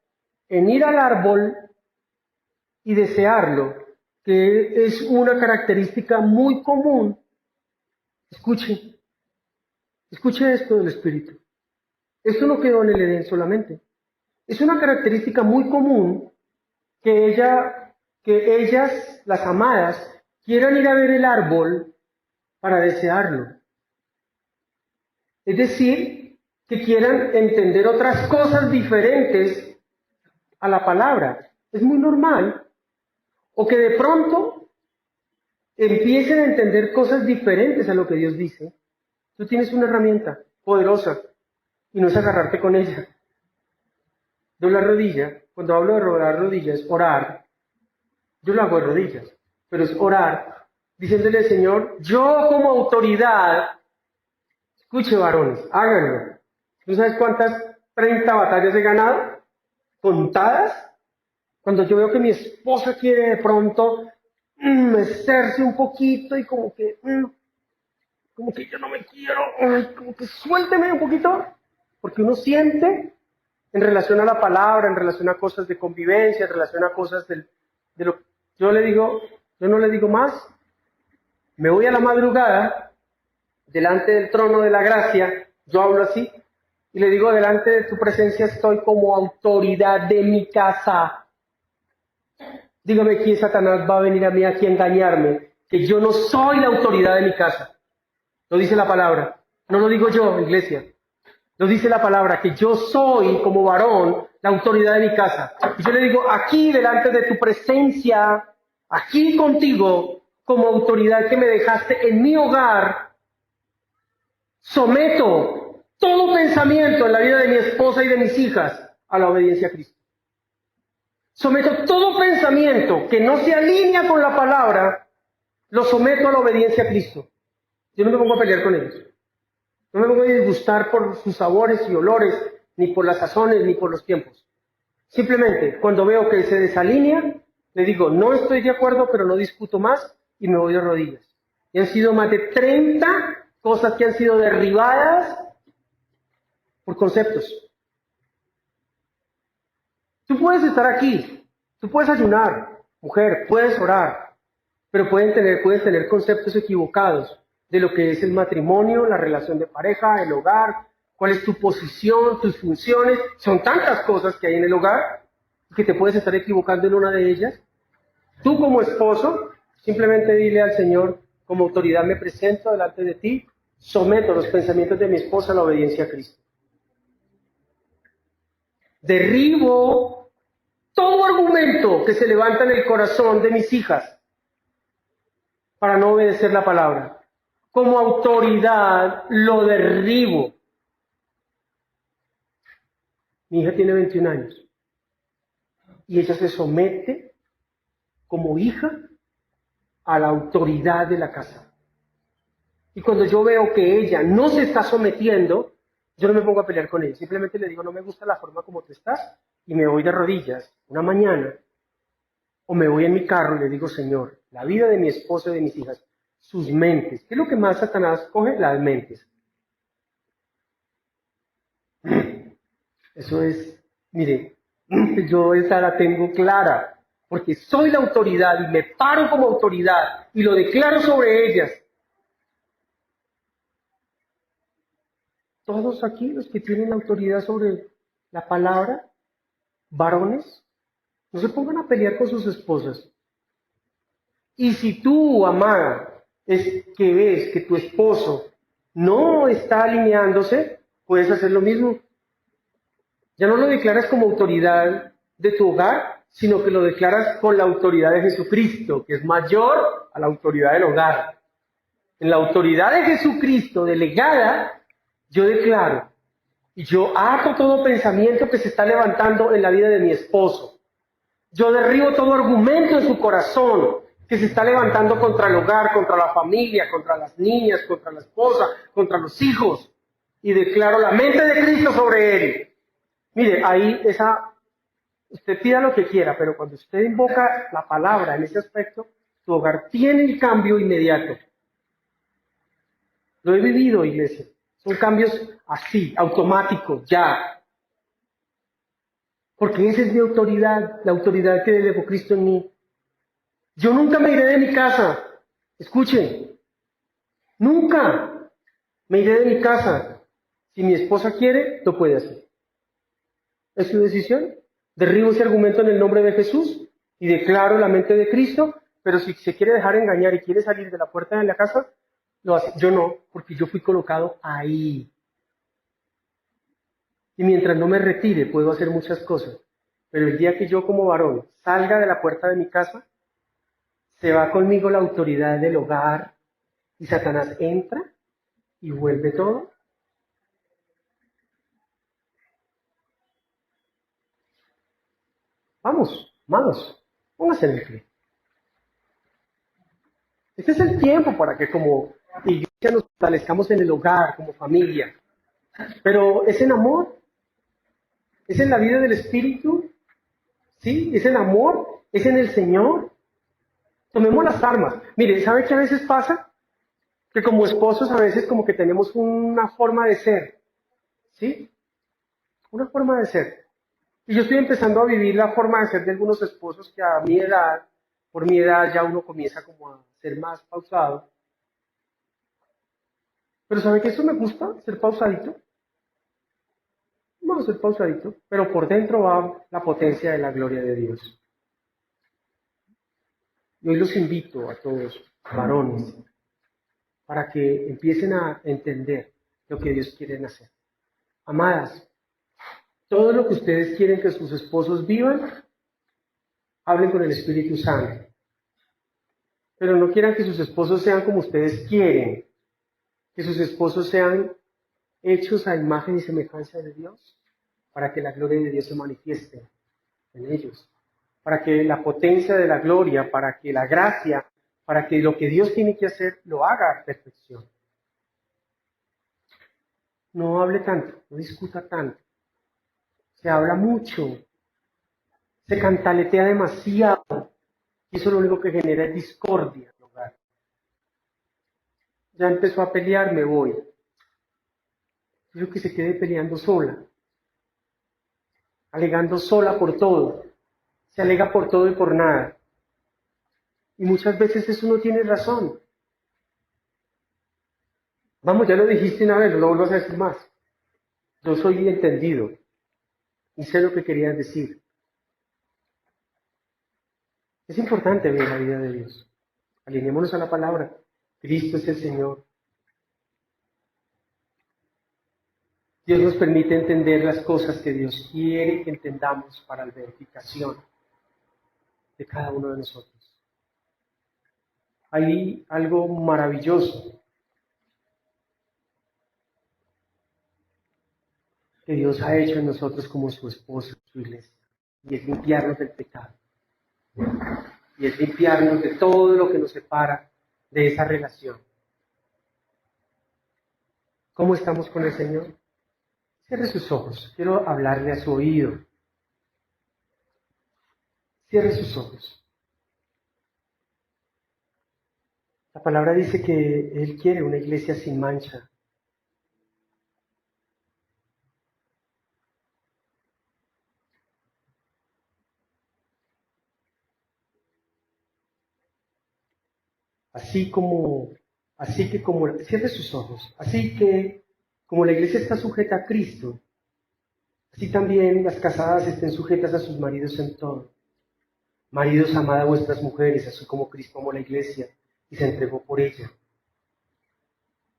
en ir al árbol y desearlo, que es una característica muy común, escuche esto del Espíritu. Esto no quedó en el Edén solamente. Es una característica muy común que ellas, las amadas, quieran ir a ver el árbol para desearlo. Es decir, que quieran entender otras cosas diferentes a la palabra. Es muy normal. O que de pronto empiecen a entender cosas diferentes a lo que Dios dice. Tú tienes una herramienta poderosa y no es agarrarte con ella. Doblar rodilla. Cuando hablo de doblar rodillas, orar. Yo lo hago de rodillas, pero es orar, diciéndole al Señor, yo como autoridad, escuche varones, háganlo. ¿Tú sabes cuántas 30 batallas he ganado? ¿Contadas? Cuando yo veo que mi esposa quiere de pronto mecerse un poquito y como que yo no me quiero, como que suélteme un poquito, porque uno siente en relación a la palabra, en relación a cosas de convivencia, en relación a cosas de lo que yo no le digo más, me voy a la madrugada, delante del trono de la gracia, yo hablo así, y le digo, delante de tu presencia estoy como autoridad de mi casa. Dígame quién Satanás va a venir a mí aquí a engañarme, que yo no soy la autoridad de mi casa. Lo dice la palabra, no lo digo yo, iglesia. Lo dice la palabra, que yo soy como varón la autoridad de mi casa. Y yo le digo, aquí delante de tu presencia, aquí contigo, como autoridad que me dejaste en mi hogar, Someto todo pensamiento en la vida de mi esposa y de mis hijas a la obediencia a Cristo. Someto todo pensamiento que no se alinea con la palabra, lo someto a la obediencia a Cristo. Yo no me pongo a pelear con ellos. No me pongo a disgustar por sus sabores y olores, ni por las sazones, ni por los tiempos. Simplemente, cuando veo que se desalinea, le digo, no estoy de acuerdo, pero no discuto más, y me voy de rodillas. Y han sido más de 30 cosas que han sido derribadas por conceptos. Tú puedes estar aquí, tú puedes ayunar, mujer, puedes orar, pero puedes tener conceptos equivocados de lo que es el matrimonio, la relación de pareja, el hogar, cuál es tu posición, tus funciones. Son tantas cosas que hay en el hogar que te puedes estar equivocando en una de ellas. Tú como esposo, simplemente dile al Señor, como autoridad me presento delante de ti, someto los pensamientos de mi esposa a la obediencia a Cristo. Derribo todo argumento que se levanta en el corazón de mis hijas para no obedecer la palabra. Como autoridad lo derribo. Mi hija tiene 21 años y ella se somete como hija a la autoridad de la casa. Y cuando yo veo que ella no se está sometiendo, yo no me pongo a pelear con ella. Simplemente le digo, no me gusta la forma como tú estás, y me voy de rodillas una mañana, o me voy en mi carro y le digo, Señor, la vida de mi esposo y de mis hijas, sus mentes. ¿Qué es lo que más Satanás coge? Las mentes. Eso es, mire, yo esa la tengo clara, porque soy la autoridad y me paro como autoridad y lo declaro sobre ellas. Todos aquí los que tienen la autoridad sobre la palabra, varones, no se pongan a pelear con sus esposas. Y si tú, amada, es que ves que tu esposo no está alineándose, puedes hacer lo mismo. Ya no lo declaras como autoridad de tu hogar, sino que lo declaras con la autoridad de Jesucristo, que es mayor a la autoridad del hogar. En la autoridad de Jesucristo delegada, yo declaro y yo ato todo pensamiento que se está levantando en la vida de mi esposo. Yo derribo todo argumento en su corazón que se está levantando contra el hogar, contra la familia, contra las niñas, contra la esposa, contra los hijos. Y declaro la mente de Cristo sobre él. Mire, ahí usted pida lo que quiera, pero cuando usted invoca la palabra en ese aspecto, su hogar tiene el cambio inmediato. Lo he vivido, iglesia. Son cambios así, automáticos, ya. Porque esa es mi autoridad, la autoridad que delegó Cristo en mí. Yo nunca me iré de mi casa. Escuchen, nunca me iré de mi casa. Si mi esposa quiere, lo puede hacer. Es su decisión. Derribo ese argumento en el nombre de Jesús y declaro la mente de Cristo, pero si se quiere dejar engañar y quiere salir de la puerta de la casa, lo hace. Yo no, porque yo fui colocado ahí. Y mientras no me retire, puedo hacer muchas cosas. Pero el día que yo como varón salga de la puerta de mi casa, se va conmigo la autoridad del hogar y Satanás entra y vuelve todo. Vamos, vamos, póngase en el pie. Este es el tiempo para que como iglesia nos fortalezcamos en el hogar, como familia. Pero es en amor, es en la vida del Espíritu, ¿sí? Es en amor, es en el Señor. Tomemos las armas. Mire, ¿sabe qué a veces pasa? Que como esposos a veces como que tenemos una forma de ser, ¿sí? Una forma de ser. Y yo estoy empezando a vivir la forma de ser de algunos esposos que a mi edad, por mi edad ya uno comienza como a ser más pausado. Pero ¿sabe que eso me gusta? Ser pausadito. Vamos a ser pausadito, pero por dentro va la potencia de la gloria de Dios. Y hoy los invito a todos, varones, para que empiecen a entender lo que Dios quiere hacer. Amadas, todo lo que ustedes quieren que sus esposos vivan, hablen con el Espíritu Santo. Pero no quieran que sus esposos sean como ustedes quieren, que sus esposos sean hechos a imagen y semejanza de Dios, para que la gloria de Dios se manifieste en ellos, para que la potencia de la gloria, para que la gracia, para que lo que Dios tiene que hacer lo haga a perfección. No hable tanto, no discuta tanto, se habla mucho, se cantaletea demasiado, y eso lo único que genera es discordia en el hogar. Ya empezó a pelear, me voy. Quiero que se quede peleando sola, alegando sola por todo. Se alega por todo y por nada. Y muchas veces eso no tiene razón. Vamos, ya lo dijiste una vez, no lo vuelvas a decir más. Yo soy entendido y sé lo que querías decir. Es importante ver la vida de Dios. Alineémonos a la palabra. Cristo es el Señor. Dios nos permite entender las cosas que Dios quiere que entendamos para la edificación de cada uno de nosotros. Hay algo maravilloso que Dios ha hecho en nosotros como su esposa, su iglesia, y es limpiarnos del pecado, y es limpiarnos de todo lo que nos separa de esa relación. ¿Cómo estamos con el Señor? Cierre sus ojos, quiero hablarle a su oído. Cierre sus ojos. La palabra dice que Él quiere una iglesia sin mancha. Cierre sus ojos, así que como la iglesia está sujeta a Cristo, así también las casadas estén sujetas a sus maridos en todo. Maridos, amad a vuestras mujeres, así como Cristo amó la iglesia y se entregó por ella,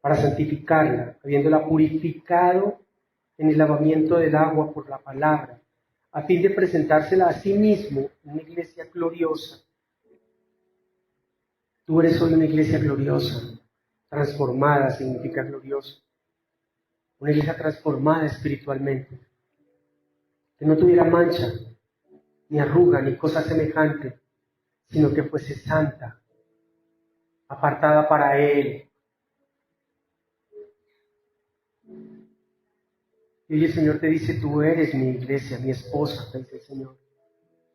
para santificarla, habiéndola purificado en el lavamiento del agua por la palabra, a fin de presentársela a sí mismo una iglesia gloriosa. Tú eres hoy una iglesia gloriosa, transformada significa gloriosa, una iglesia transformada espiritualmente, que no tuviera mancha, ni arruga, ni cosa semejante, sino que fuese santa, apartada para Él. Y hoy el Señor te dice, tú eres mi iglesia, mi esposa, te dice el Señor.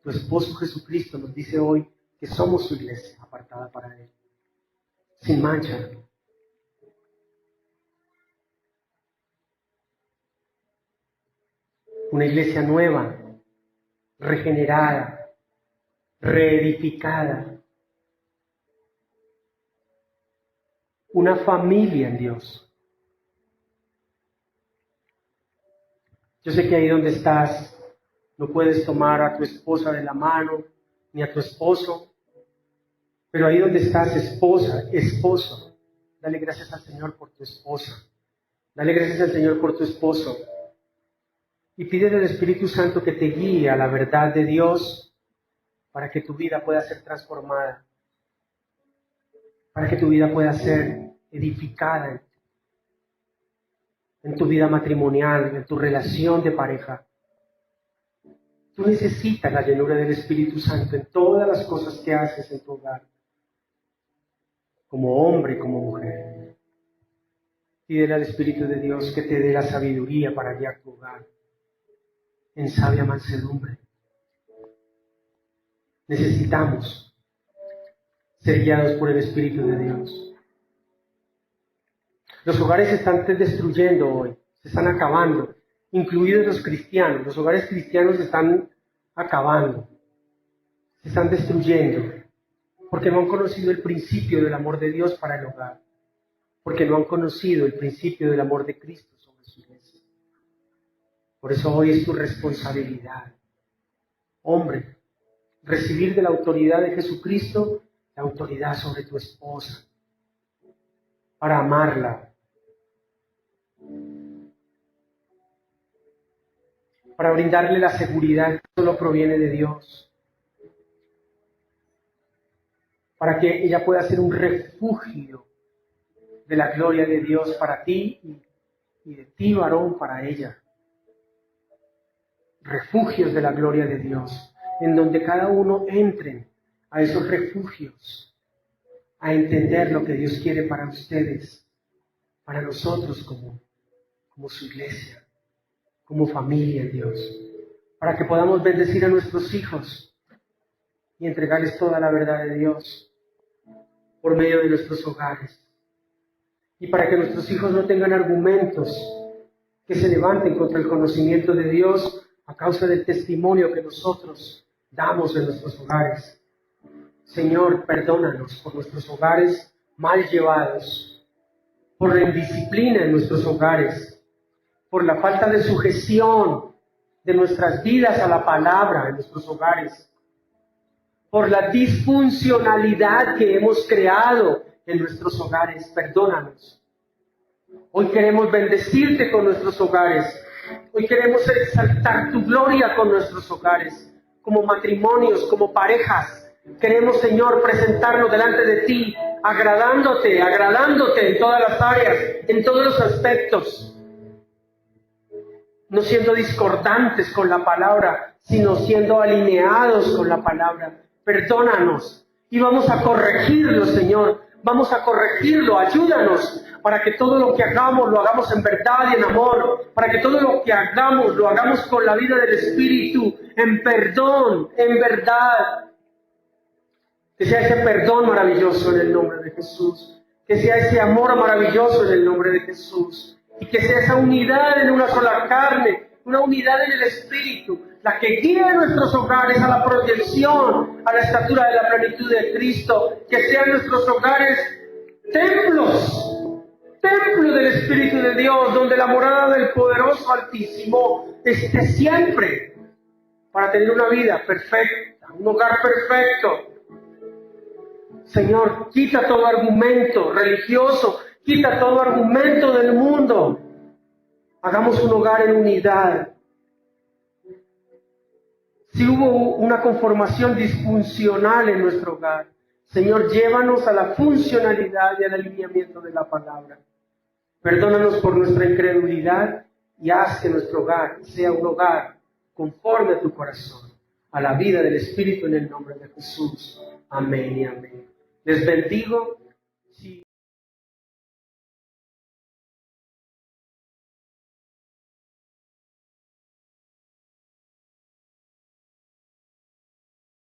Tu esposo Jesucristo nos dice hoy que somos su iglesia, apartada para Él, sin mancha. Una iglesia nueva, regenerada, reedificada. Una familia en Dios. Yo sé que ahí donde estás no puedes tomar a tu esposa de la mano, ni a tu esposo, pero ahí donde estás, esposo, dale gracias al Señor por tu esposa. Dale gracias al Señor por tu esposo. Y pídele al Espíritu Santo que te guíe a la verdad de Dios para que tu vida pueda ser transformada, para que tu vida pueda ser edificada en tu vida matrimonial, en tu relación de pareja. Tú necesitas la llenura del Espíritu Santo en todas las cosas que haces en tu hogar, como hombre, como mujer. Pídele al Espíritu de Dios que te dé la sabiduría para guiar tu hogar en sabia mansedumbre. Necesitamos ser guiados por el Espíritu de Dios. Los hogares se están destruyendo hoy, se están acabando, incluidos los cristianos. Los hogares cristianos se están acabando, se están destruyendo, porque no han conocido el principio del amor de Dios para el hogar, porque no han conocido el principio del amor de Cristo sobre su iglesia. Por eso hoy es tu responsabilidad, hombre, recibir de la autoridad de Jesucristo la autoridad sobre tu esposa, para amarla, para brindarle la seguridad que solo proviene de Dios, para que ella pueda ser un refugio de la gloria de Dios para ti y de ti, varón, para ella. Refugios de la gloria de Dios, en donde cada uno entre a esos refugios, a entender lo que Dios quiere para ustedes, para nosotros como su iglesia, como familia en Dios, para que podamos bendecir a nuestros hijos y entregarles toda la verdad de Dios por medio de nuestros hogares. Y para que nuestros hijos no tengan argumentos que se levanten contra el conocimiento de Dios a causa del testimonio que nosotros damos en nuestros hogares. Señor, perdónanos por nuestros hogares mal llevados, por la indisciplina en nuestros hogares, por la falta de sujeción de nuestras vidas a la palabra en nuestros hogares, por la disfuncionalidad que hemos creado en nuestros hogares. Perdónanos. Hoy queremos bendecirte con nuestros hogares. Hoy queremos exaltar tu gloria con nuestros hogares, como matrimonios, como parejas. Queremos, Señor, presentarnos delante de ti, agradándote en todas las áreas, en todos los aspectos. No siendo discordantes con la palabra, sino siendo alineados con la palabra. Perdónanos y vamos a corregirlo, Señor. Vamos a corregirlo, ayúdanos para que todo lo que hagamos lo hagamos en verdad y en amor, para que todo lo que hagamos lo hagamos con la vida del Espíritu, en perdón, en verdad. Que sea ese perdón maravilloso en el nombre de Jesús, que sea ese amor maravilloso en el nombre de Jesús, y que sea esa unidad en una sola carne, una unidad en el Espíritu, la que guíe nuestros hogares a la proyección, a la estatura de la plenitud de Cristo, que sean nuestros hogares templos del Espíritu de Dios, donde la morada del poderoso Altísimo esté siempre, para tener una vida perfecta, un hogar perfecto. Señor, quita todo argumento religioso, quita todo argumento del mundo. Hagamos un hogar en unidad. Si hubo una conformación disfuncional en nuestro hogar, Señor, llévanos a la funcionalidad y al alineamiento de la palabra. Perdónanos por nuestra incredulidad y haz que nuestro hogar sea un hogar conforme a tu corazón, a la vida del Espíritu en el nombre de Jesús. Amén y amén. Les bendigo.